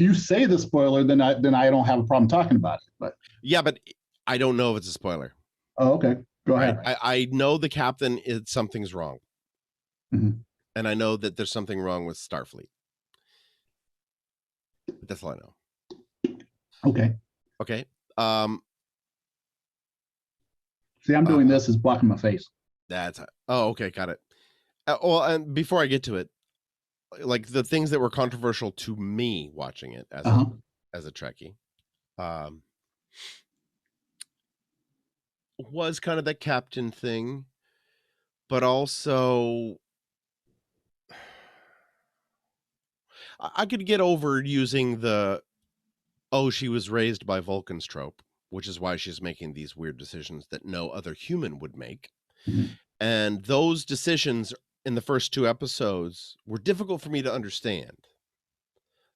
you say the spoiler, then I don't have a problem talking about it. But yeah, but I don't know if it's a spoiler. Oh, okay. Go ahead. I know the captain something's wrong, and I know that there's something wrong with Starfleet. That's all I know. Okay. See, I'm doing this is blocking my face. Okay, got it. And before I get to it, like the things that were controversial to me watching it as a Trekkie, was kind of the captain thing, but also I could get over using she was raised by Vulcans trope, which is why she's making these weird decisions that no other human would make. And those decisions in the first 2 episodes were difficult for me to understand.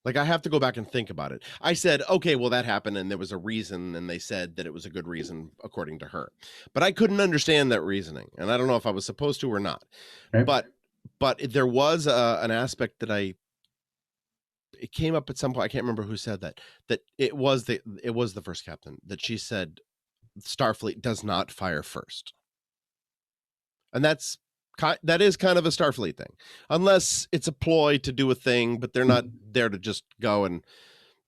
Like, I have to go back and think about it. I said, okay, well, that happened and there was a reason, and they said that it was a good reason according to her. But I couldn't understand that reasoning, and I don't know if I was supposed to or not. Okay. But there was an aspect that it came up at some point. I can't remember who said that it was the first captain, that she said Starfleet does not fire first. And that is kind of a Starfleet thing, unless it's a ploy to do a thing, but they're not there to just go and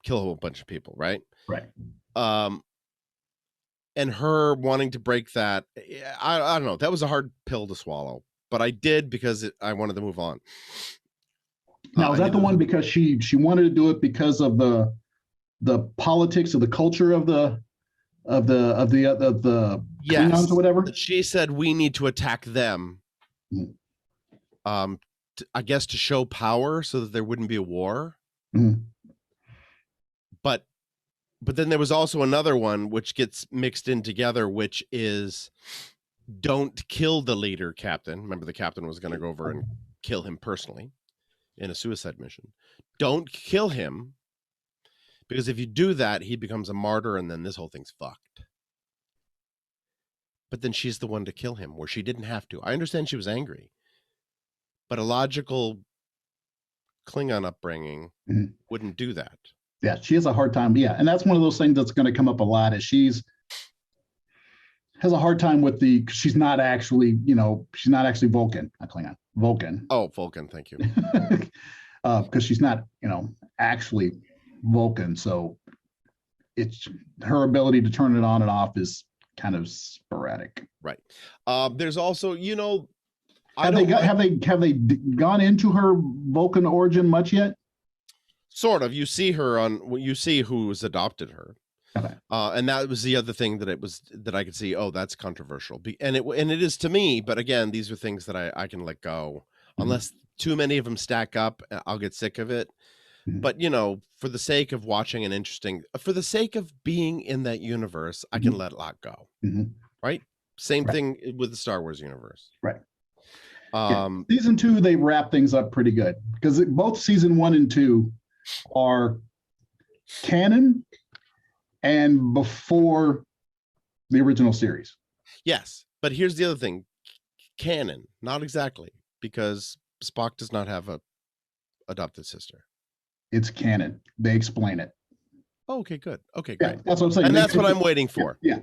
kill a whole bunch of people. Right. And her wanting to break that. I don't know. That was a hard pill to swallow, but I did because I wanted to move on. Now, is that the one because she wanted to do it because of the politics of the culture of the Klingons or whatever? She said we need to attack them. I guess to show power so that there wouldn't be a war. But then there was also another one which gets mixed in together, which is don't kill the leader, captain. Remember, the captain was going to go over and kill him personally in a suicide mission. Don't kill him, because if you do that, he becomes a martyr, and then this whole thing's fucked. But then she's the one to kill him, where she didn't have to. I understand she was angry, but a logical Klingon upbringing wouldn't do that. Yeah, she has a hard time. Yeah, and that's one of those things that's going to come up a lot. Is she's has a hard time with she's not actually Vulcan, not Klingon. Vulcan. Oh, Vulcan, thank you. because she's not, actually Vulcan. So it's her ability to turn it on and off is kind of sporadic. Right. There's also, have they gone into her Vulcan origin much yet? Sort of. You see who's adopted her. Okay. And that was the other thing that I could see. Oh, that's controversial. And it is to me. But again, these are things that I can let go, unless too many of them stack up. I'll get sick of it. But for the sake of watching for the sake of being in that universe, I can let a lot go. Right. Same thing with the Star Wars universe. Right. Season 2, they wrap things up pretty good, because both season 1 and 2 are canon and before the original series. Yes, but here's the other thing. Canon, not exactly, because Spock does not have a adopted sister. It's canon. They explain it. Oh, okay, good. Okay, great. Yeah, that's what I'm saying. And that's what I'm waiting for. Yeah.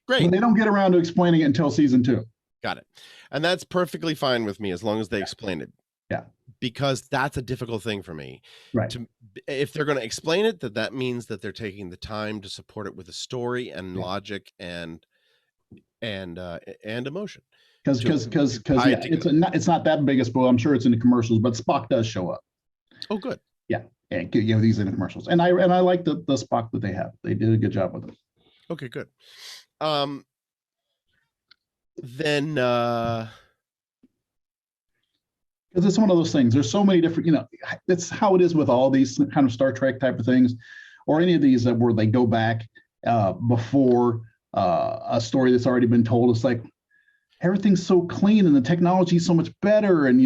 Great. But they don't get around to explaining it until season 2. Got it. And that's perfectly fine with me as long as they explain it. Yeah. Because that's a difficult thing for me. Right. If they're going to explain it, that means that they're taking the time to support it with a story and logic and emotion. Because it's not that big a spoil. I'm sure it's in the commercials, but Spock does show up. Oh, good. Yeah. And these in the commercials. And I like the Spock that they have. They did a good job with it. Okay, good. Then because it's one of those things. There's so many different, it's how it is with all these kind of Star Trek type of things, or any of these where they go back before a story that's already been told. It's like everything's so clean and the technology is so much better, and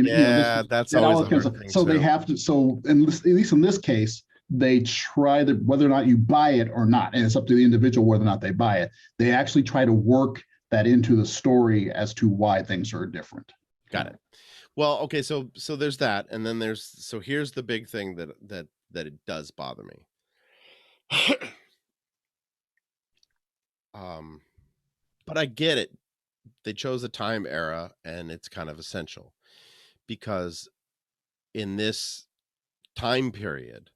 that's always a hard thing. So they have to. So at least in this case, they try whether or not you buy it or not, and it's up to the individual whether or not they buy it. They actually try to work that into the story as to why things are different. Got it. Well, okay, so there's that, and then here's the big thing that it does bother me. But I get it. They chose a time era, and it's kind of essential, because in this time period,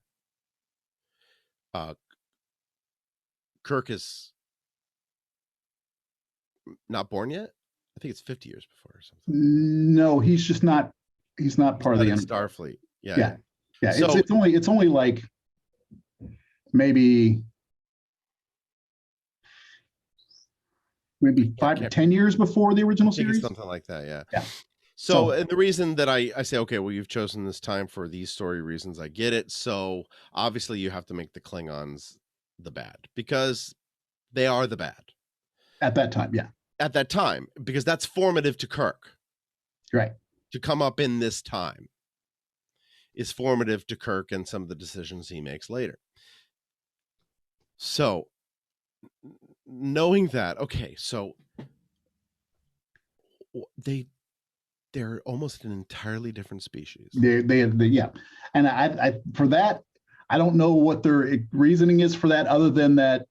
Kirk is not born yet. I think it's 50 years before or something. No, he's just not. He's not part of the Starfleet. Yeah. So, it's only like maybe 5 to 10 years before the original series. Something like that. Yeah. Yeah. So, and the reason that I say, okay, well, you've chosen this time for these story reasons. I get it. So obviously you have to make the Klingons the bad, because they are the bad at that time. Yeah. At that time, because that's formative to Kirk. Right. To come up in this time is formative to Kirk and some of the decisions he makes later. So knowing that, okay, so they're almost an entirely different species. Yeah. And I for that, I don't know what their reasoning is for that, other than that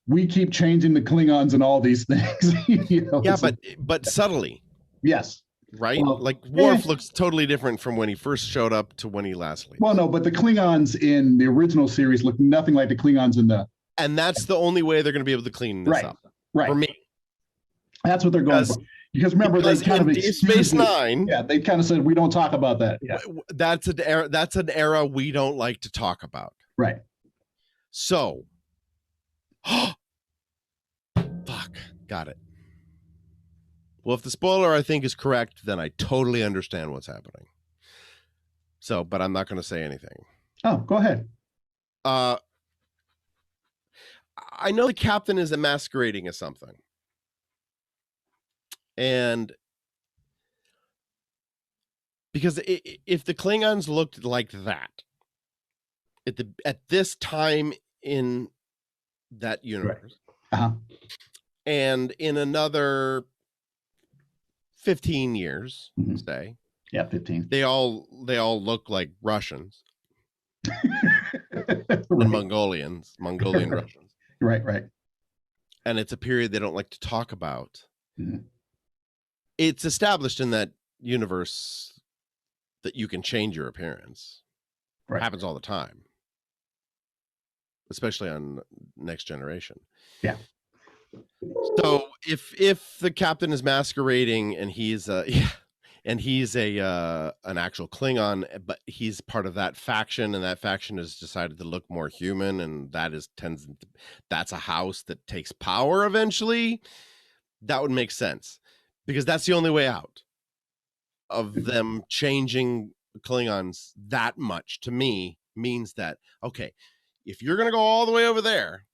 we keep changing the Klingons and all these things. Yeah, but subtly. Yes. Right? Well, like Worf looks totally different from when he first showed up to when he last leaves. Well, no, but the Klingons in the original series look nothing like the Klingons in the... And that's the only way they're going to be able to clean this up. Right. For me. That's what they're going for. Because remember, they kind of... Deep Space Nine... Yeah, they kind of said, we don't talk about that. Yeah. That's an era we don't like to talk about. Right. So... Fuck. Got it. Well, if the spoiler I think is correct, then I totally understand what's happening. So, but I'm not going to say anything. Oh, go ahead. I know the captain is masquerading as something. And because if the Klingons looked like that at this time in that universe, and in another 15 years, say. Yeah, 15. They all look like Russians. And Mongolian Russians. Right. And it's a period they don't like to talk about. It's established in that universe that you can change your appearance. Right. Happens all the time, especially on Next Generation. Yeah. So if the captain is masquerading and he's and he's an actual Klingon, but he's part of that faction, and that faction has decided to look more human, and that's a house that takes power eventually, that would make sense, because that's the only way out of them changing Klingons that much. To me, means that, okay, if you're going to go all the way over there,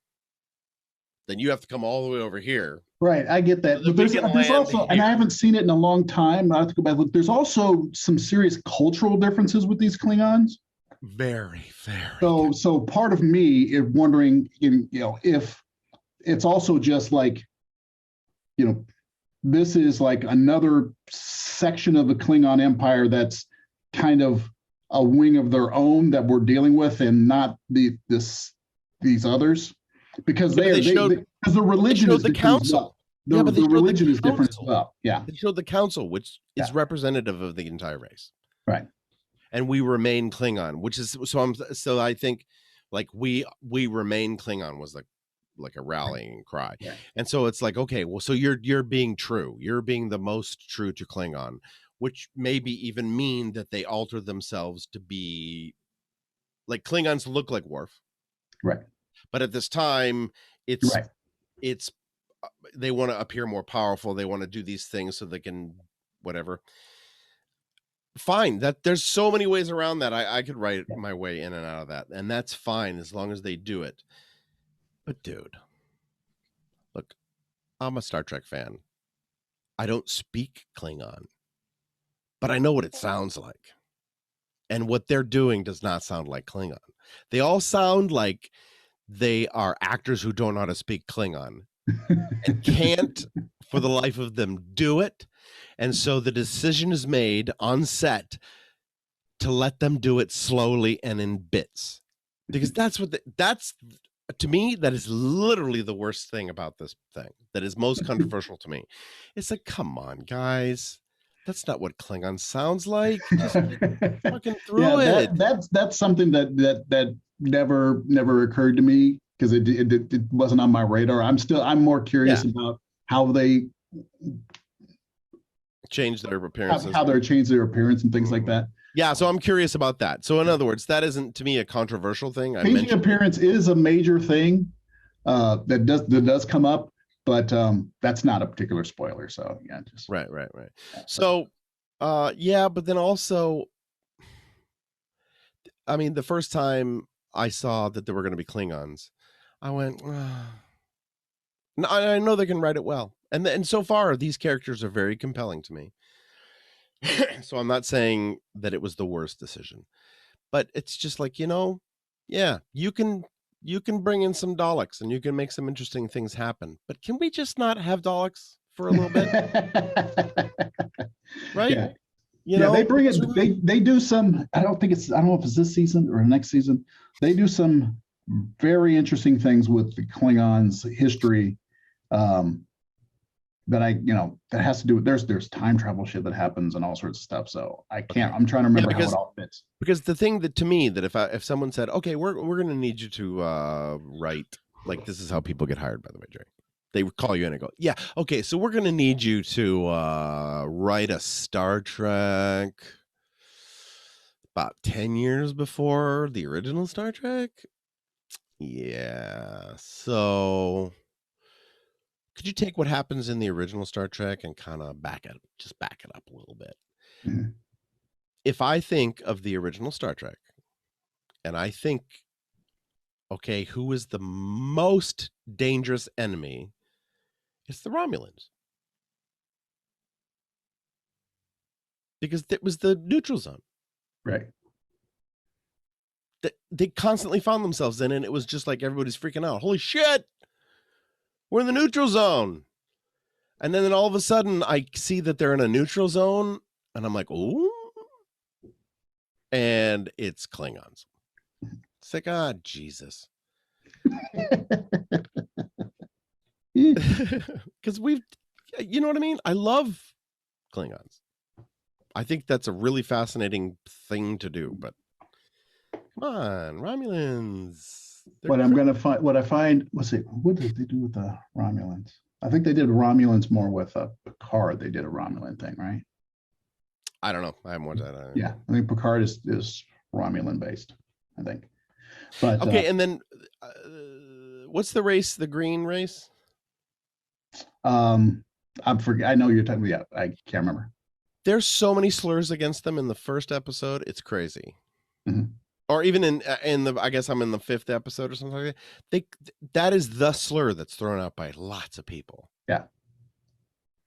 then you have to come all the way over here. Right, I get that. So but there's also, and I haven't seen it in a long time. I have to go back. Look, there's also some serious cultural differences with these Klingons. Very. So part of me is wondering, if it's also just like, this is like another section of the Klingon Empire that's kind of a wing of their own that we're dealing with, and not these others, because the religion is the council. The religion is different as well. Yeah, they showed the council, which is representative of the entire race. Right. And we remain Klingon, which is so I think like we remain Klingon was like a rallying cry. Yeah. And so it's like, okay, well, so you're being true. You're being the most true to Klingon, which maybe even mean that they alter themselves to be like Klingons look like Worf. Right. But at this time, it's they want to appear more powerful. They want to do these things so they can whatever. Fine. That there's so many ways around that. I could write my way in and out of that, and that's fine as long as they do it. But dude, look, I'm a Star Trek fan. I don't speak Klingon, but I know what it sounds like. And what they're doing does not sound like Klingon. They all sound like they are actors who don't know how to speak Klingon and can't for the life of them do it. And so the decision is made on set to let them do it slowly and in bits, because that's to me, that is literally the worst thing about this thing. That is most controversial to me. It's like, come on, guys. That's not what Klingon sounds like. Just fucking through it. That's something that never occurred to me, because it wasn't on my radar. I'm more curious about how they change their appearances, how they're changed their appearance and things like that. Yeah, so I'm curious about that. So in other words, that isn't to me a controversial thing. Changing appearance is a major thing that does come up, but that's not a particular spoiler. So yeah, just right. So but then also, I mean, the first time I saw that there were going to be Klingons, I went, I know they can write it well, and so far these characters are very compelling to me. So I'm not saying that it was the worst decision, but it's just like, you can bring in some Daleks and you can make some interesting things happen, but can we just not have Daleks for a little bit? Right? Yeah. They bring it. They do some. I don't know if it's this season or next season. They do some very interesting things with the Klingons' history. That has to do with there's time travel shit that happens and all sorts of stuff. So I'm trying to remember how it all fits. Because the thing that to me that if someone said, okay, we're going to need you to write, like, this is how people get hired, by the way, Jerry. They would call you in and go, yeah, okay, so we're going to need you to write a Star Trek about 10 years before the original Star Trek. Yeah, so could you take what happens in the original Star Trek and kind of back it up a little bit? Mm-hmm. If I think of the original Star Trek and I think, okay, who is the most dangerous enemy? It's the Romulans. Because it was the neutral zone. Right. They constantly found themselves in, and it was just like everybody's freaking out. Holy shit! We're in the neutral zone. And then all of a sudden I see that they're in a neutral zone and I'm like, ooh. And it's Klingons. It's like, Jesus. Because you know what I mean? I love Klingons. I think that's a really fascinating thing to do. But come on, Romulans. What I'm gonna find, what I find, let's see, what did they do with the Romulans? I think they did Romulans more with Picard. They did a Romulan thing, right? I don't know. I haven't watched that. Yeah, I think Picard is Romulan based, I think. But okay, and then what's the race? The green race? I know you're talking. Yeah, I can't remember. There's so many slurs against them in the first episode. It's crazy. Mm-hmm. Or even in the, I guess I'm in the 5th episode or something like that. That is the slur that's thrown out by lots of people. Yeah.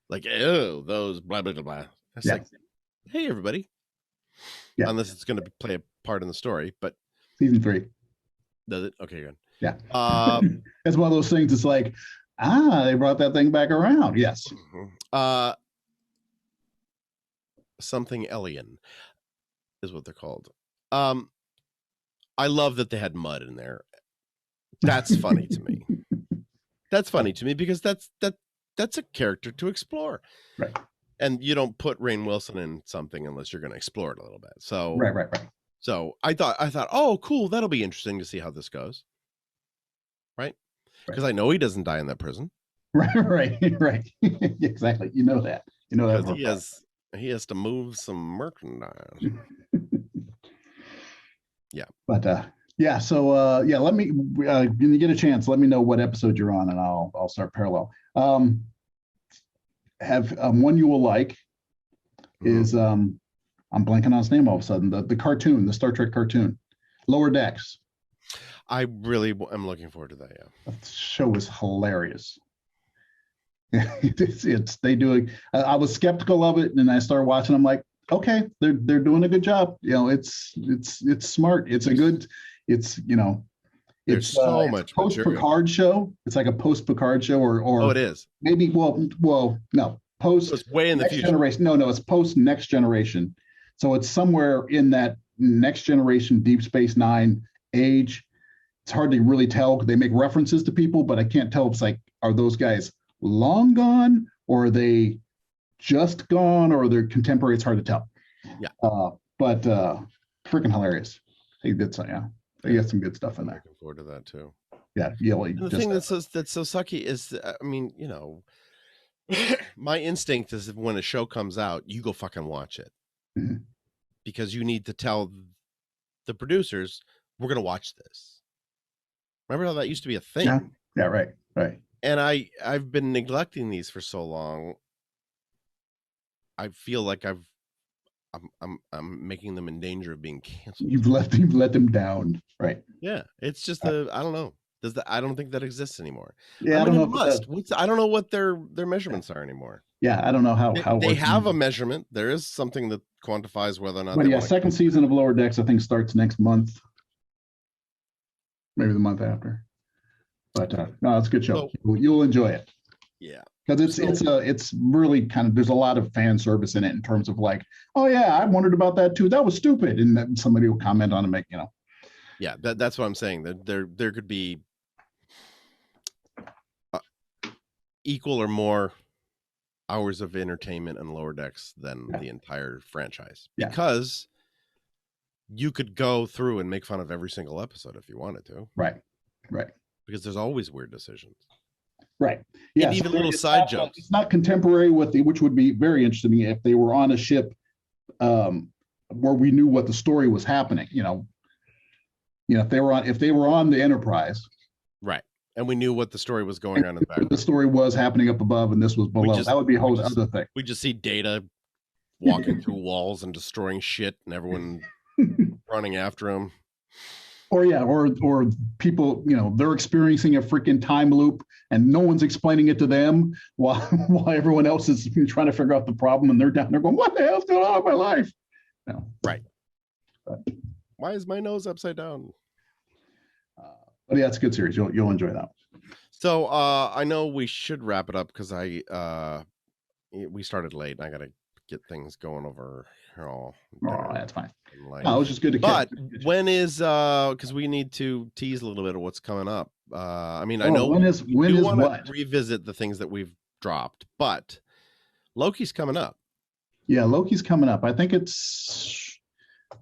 Like, oh, those blah, blah, blah, blah. It's like, hey, everybody. Yeah. Unless it's going to play a part in the story, but. Season 3. Does it? Okay, good. Yeah. It's one of those things. It's like, they brought that thing back around. Yes. Something alien is what they're called. I love that they had mud in there. That's funny to me. That's funny to me because that's a character to explore. Right. And you don't put Rainn Wilson in something unless you're going to explore it a little bit. So right. So I thought, oh, cool, that'll be interesting to see how this goes. Right? Because I know he doesn't die in that prison. Right. Exactly. You know that. He has to move some merchandise. Yeah. But yeah, so let me when you get a chance, let me know what episode you're on and I'll start parallel. Have one you will like is I'm blanking on his name all of a sudden, the cartoon, the Star Trek cartoon, Lower Decks. I really am looking forward to that. Yeah, that show is hilarious. They do. I was skeptical of it, and I started watching. I'm like, okay, they're doing a good job. It's smart. It's a good. It's there's so much post Picard show. It's like a post Picard show, or it is maybe no post. So it's way in the future. Generation. No, it's post Next Generation. So it's somewhere in that Next Generation, Deep Space Nine age. It's hard to really tell. They make references to people, but I can't tell if it's like, are those guys long gone, or are they just gone, or they're contemporary? It's hard to tell. Yeah. But freaking hilarious. He did some, he has some good stuff in there. Looking forward to that too. Yeah. The thing that's so sucky is, I mean, my instinct is when a show comes out, you go fucking watch it. Mm-hmm. Because you need to tell the producers, we're going to watch this. Remember how that used to be a thing? Yeah, right. And I've been neglecting these for so long. I feel like I'm making them in danger of being canceled. You've let them down, right? Yeah, it's just I don't know. I don't think that exists anymore. Yeah, I don't know. I don't know what their measurements are anymore. Yeah, I don't know how they have a measurement. There is something that quantifies whether or not. But second season of Lower Decks, I think, starts next month. Maybe the month after. But no, it's a good show. So, you'll enjoy it. Yeah. Because it's really kind of, there's a lot of fan service in it in terms of like, oh yeah, I wondered about that too. That was stupid. And then somebody will comment on it, Yeah, that's what I'm saying. That there could be equal or more hours of entertainment on Lower Decks than the entire franchise. Yeah. Because you could go through and make fun of every single episode if you wanted to. Right. Because there's always weird decisions. Right. Yeah. And even little side jokes. It's not contemporary which would be very interesting if they were on a ship where we knew what the story was happening. If they were on the Enterprise. Right. And we knew what the story was going on in the background. The story was happening up above and this was below. That would be a whole other thing. We just see Data walking through walls and destroying shit and everyone running after him. Or people, they're experiencing a freaking time loop and no one's explaining it to them while everyone else is trying to figure out the problem and they're down there going, what the hell's going on in my life? No. Right. But, why is my nose upside down? But yeah, it's a good series. You'll enjoy that. So I know we should wrap it up because we started late and I got to get things going over here. Oh, that's fine. It was just good to catch. But when is because we need to tease a little bit of what's coming up. I know when is what? Revisit the things that we've dropped, but Loki's coming up. Yeah, Loki's coming up. I think it's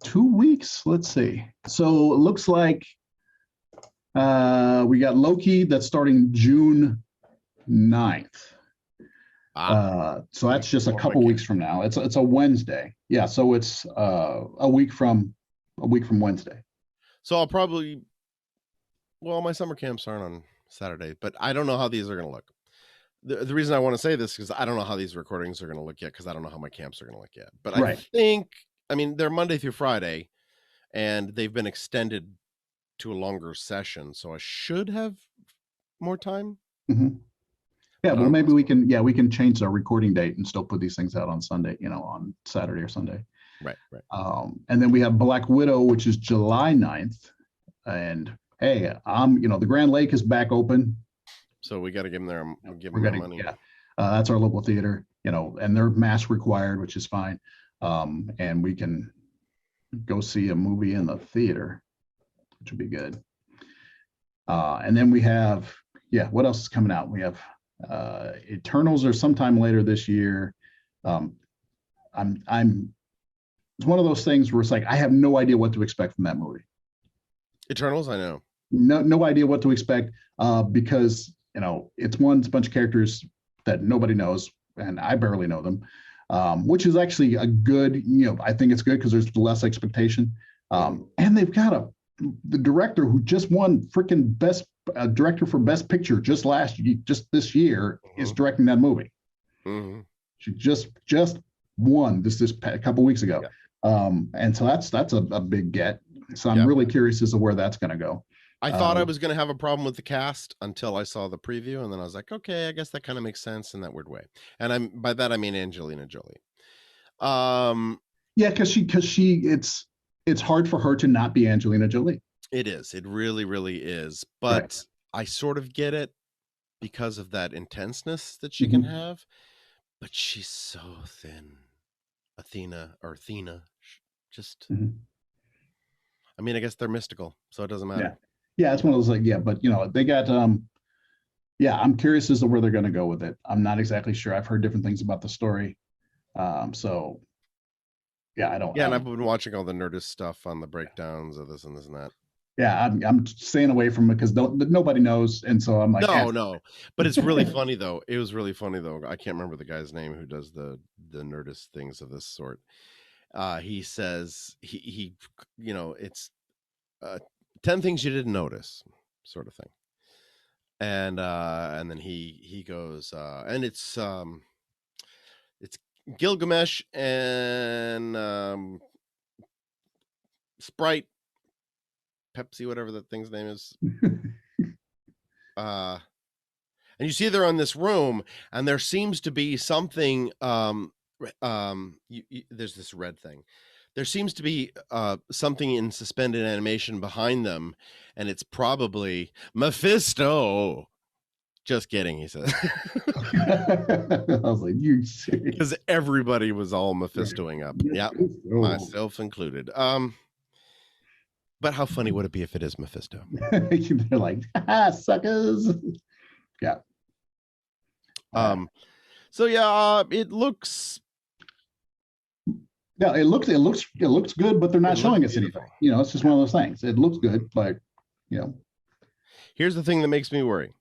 2 weeks. Let's see. So it looks like we got Loki that's starting June 9th. So that's just a couple weeks from now. It's a Wednesday. Yeah, so it's a week from Wednesday. So I'll probably, well, my summer camps aren't on Saturday, but I don't know how these are going to look. The reason I want to say this is I don't know how these recordings are going to look yet, because I don't know how my camps are going to look yet. But Right. I mean, they're Monday through Friday, and they've been extended to a longer session, so I should have more time. Mm-hmm. Yeah, well, maybe we can change our recording date and still put these things out on Sunday, on Saturday or Sunday. Right. And then we have Black Widow, which is July 9th. And hey, the Grand Lake is back open. So we got to give them their money. Yeah, that's our local theater, and they're mask required, which is fine. And we can go see a movie in the theater, which would be good. And then we have, what else is coming out? We have Eternals are sometime later this year. It's one of those things where it's like I have no idea what to expect from that movie. Eternals, I know. No idea what to expect because it's a bunch of characters that nobody knows, and I barely know them, which is actually a good. I think it's good because there's less expectation, and they've got the director who just won freaking best director for Best Picture just this year is directing that movie. Mm-hmm. She just won this a couple weeks ago, and so that's a big get. So I'm really curious as to where that's going to go. I thought I was going to have a problem with the cast until I saw the preview, and then I was like, okay, I guess that kind of makes sense in that weird way. And by that I mean Angelina Jolie. Yeah, because it's hard for her to not be Angelina Jolie. It is. It really, really is. But I sort of get it because of that intenseness that she can have. But she's so thin. Athena, just. I mean, I guess they're mystical, so it doesn't matter. Yeah, it's one of those but they got I'm curious as to where they're going to go with it. I'm not exactly sure. I've heard different things about the story. So I don't. Yeah, and I've been watching all the Nerdist stuff on the breakdowns of this and that. Yeah, I'm staying away from it because nobody knows, and so I'm like, no. But it's really funny though. It was really funny though. I can't remember the guy's name who does the Nerdist things of this sort. He says he it's 10 things you didn't notice, sort of thing. And then he goes and it's Gilgamesh and Sprite, Pepsi, whatever that thing's name is. And you see they're in this room, and there seems to be something. There's this red thing. There seems to be something in suspended animation behind them, and it's probably Mephisto. Just kidding, he said. I was like, you serious? Because everybody was all Mephistoing up. Yeah, myself included. But how funny would it be if it is Mephisto? They're like, suckers. Yeah. So it looks. Yeah, it looks good, but they're not showing us anything. It's just one of those things. It looks good, but Here's the thing that makes me worry.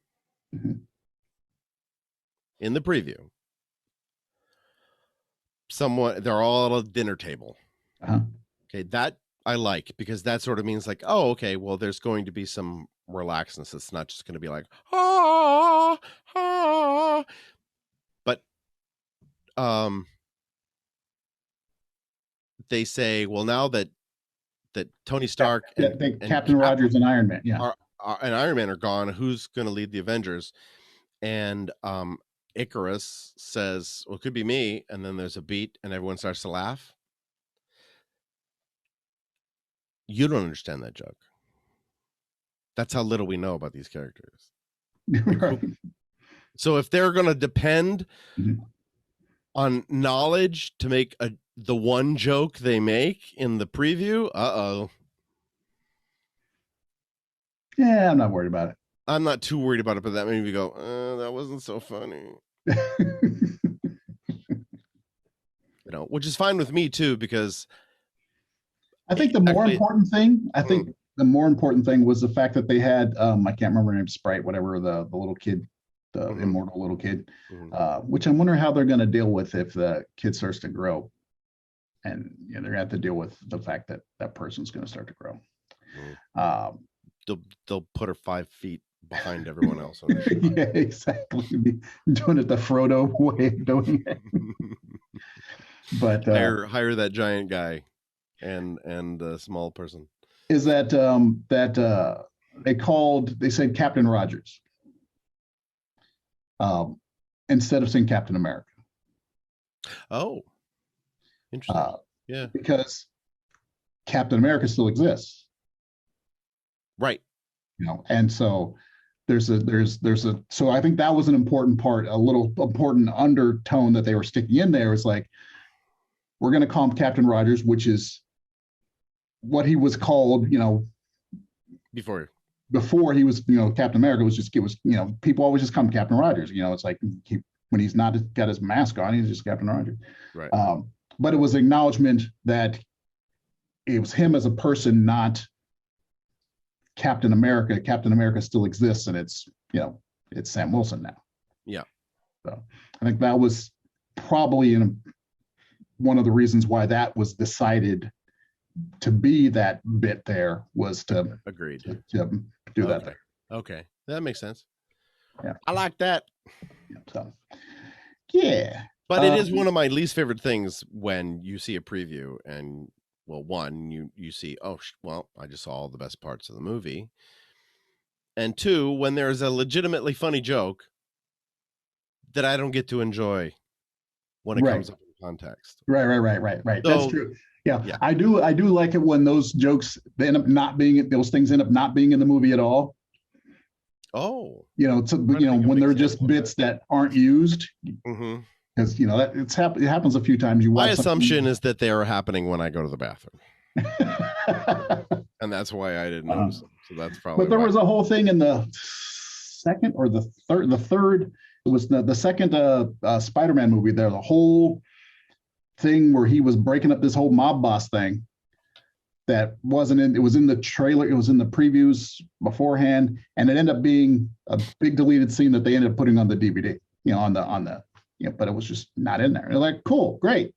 In the preview, they're all at a dinner table. Okay, that I like, because that sort of means like, oh, okay, well, there's going to be some relaxedness. It's not just going to be like, but they say, well, now that Tony Stark and Captain Rogers and Iron Man, and Iron Man are gone, who's going to lead the Avengers? And Icarus says, well, it could be me. And then there's a beat and everyone starts to laugh. You don't understand that joke. That's how little we know about these characters. Right. So if they're going to depend on knowledge to make the one joke they make in the preview, yeah, I'm not worried about it. I'm not too worried about it, but that made me go, that wasn't so funny. You know, which is fine with me too, because I think the more important thing, was the fact that they had, I can't remember her name, Sprite, whatever, the little kid, the immortal little kid, which I'm wondering how they're going to deal with if the kid starts to grow. And they're going to have to deal with the fact that that person's going to start to grow. They'll put her 5 feet behind everyone else. Yeah, exactly. Doing it the Frodo way of doing it. But hire that giant guy and the small person. Is that they said Captain Rogers instead of saying Captain America. Oh, interesting. Yeah, because Captain America still exists, right? And so there's a so I think that was an important part, a little important undertone that they were sticking in there. It's like, we're going to call him Captain Rogers, which is what he was called, before he was, Captain America was just, people always just call him Captain Rogers. It's like when he's not got his mask on, he's just Captain Rogers. Right. But it was acknowledgement that it was him as a person, not Captain America. Captain America still exists, and it's Sam Wilson now. Yeah. So I think that was probably one of the reasons why that was decided to be that bit there, was to agreed to do that there. Okay, that makes sense. Yeah, I like that. So, yeah, but it is one of my least favorite things when you see a preview and, well, one, you see, I just saw all the best parts of the movie, and two, when there's a legitimately funny joke that I don't get to enjoy when it comes up in context. Right. So, that's true. Yeah, I do like it when those jokes, those things end up not being in the movie at all. Oh, when they're just bits that aren't used. Because it happens a few times. My assumption is that they are happening when I go to the bathroom, and that's why I didn't notice them. So that's probably. But there was a whole thing in the second or the third. It was the second Spider-Man movie. There, the whole thing where he was breaking up this whole mob boss thing. That wasn't in. It was in the trailer. It was in the previews beforehand, and it ended up being a big deleted scene that they ended up putting on the DVD. But it was just not in there. They're like, cool, great.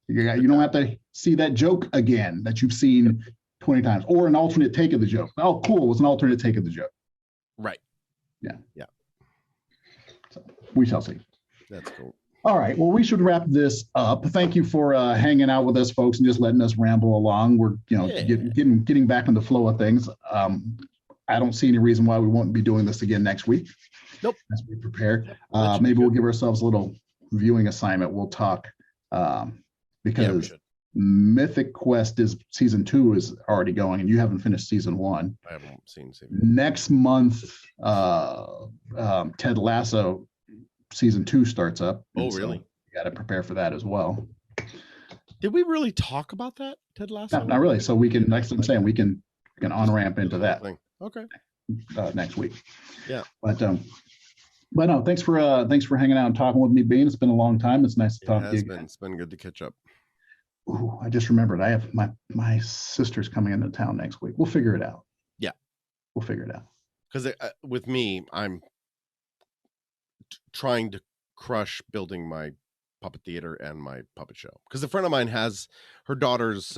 You don't have to see that joke again that you've seen 20 times, or an alternate take of the joke. Oh, cool, it was an alternate take of the joke. Right. Yeah. Yeah. So we shall see. That's cool. All right. Well, we should wrap this up. Thank you for hanging out with us, folks, and just letting us ramble along. We're, getting back in the flow of things. I don't see any reason why we won't be doing this again next week. Nope. As we prepare. Maybe we'll give ourselves a little viewing assignment. We'll talk because Mythic Quest season 2 is already going, and you haven't finished season 1. I haven't seen season 1. Next month, Ted Lasso season 2 starts up. Oh, really? So you got to prepare for that as well. Did we really talk about that, Ted Lasso? Not really. So we can, next I'm saying, we can on ramp into that. Okay. Next week. Yeah. But no, thanks for hanging out and talking with me, Bean. It's been a long time. It's nice to talk to you. It's been good to catch up. Ooh, I just remembered. I have my sister's coming into town next week. We'll figure it out. Yeah. We'll figure it out. Because with me, I'm trying to crush building my puppet theater and my puppet show. Because a friend of mine has her daughter's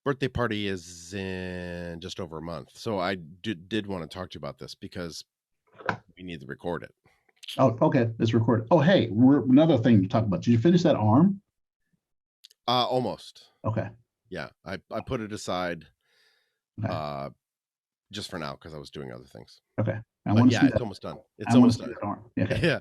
birthday party is in just over a month. So I did want to talk to you about this because we need to record it. Oh, okay. It's recorded. Oh, hey, another thing to talk about. Did you finish that arm? Almost. Okay. Yeah, I put it aside just for now because I was doing other things. Okay. It's almost done. It's almost done. Okay. Yeah.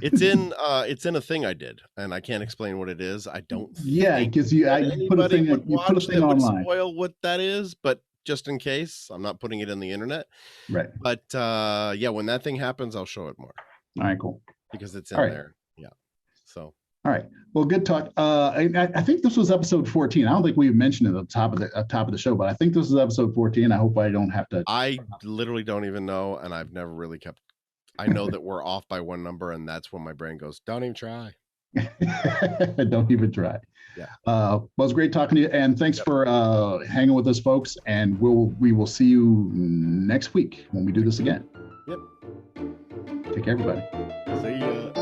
It's in a thing I did, and I can't explain what it is. I don't because you put a thing online. Would spoil what that is, but just in case, I'm not putting it in the internet. Right. But when that thing happens, I'll show it more. All right, cool. Because it's in there. Yeah. So all right. Well, good talk. I think this was episode 14. I don't think we mentioned it at the top of the show, but I think this is episode 14. I hope I don't have to. I literally don't even know, and I've never really kept. I know that we're off by one number, and that's when my brain goes, "Don't even try." Don't even try. Yeah. Well, it was great talking to you, and thanks for hanging with us, folks. And we will see you next week when we do this again. Yep. Take care, everybody. See ya.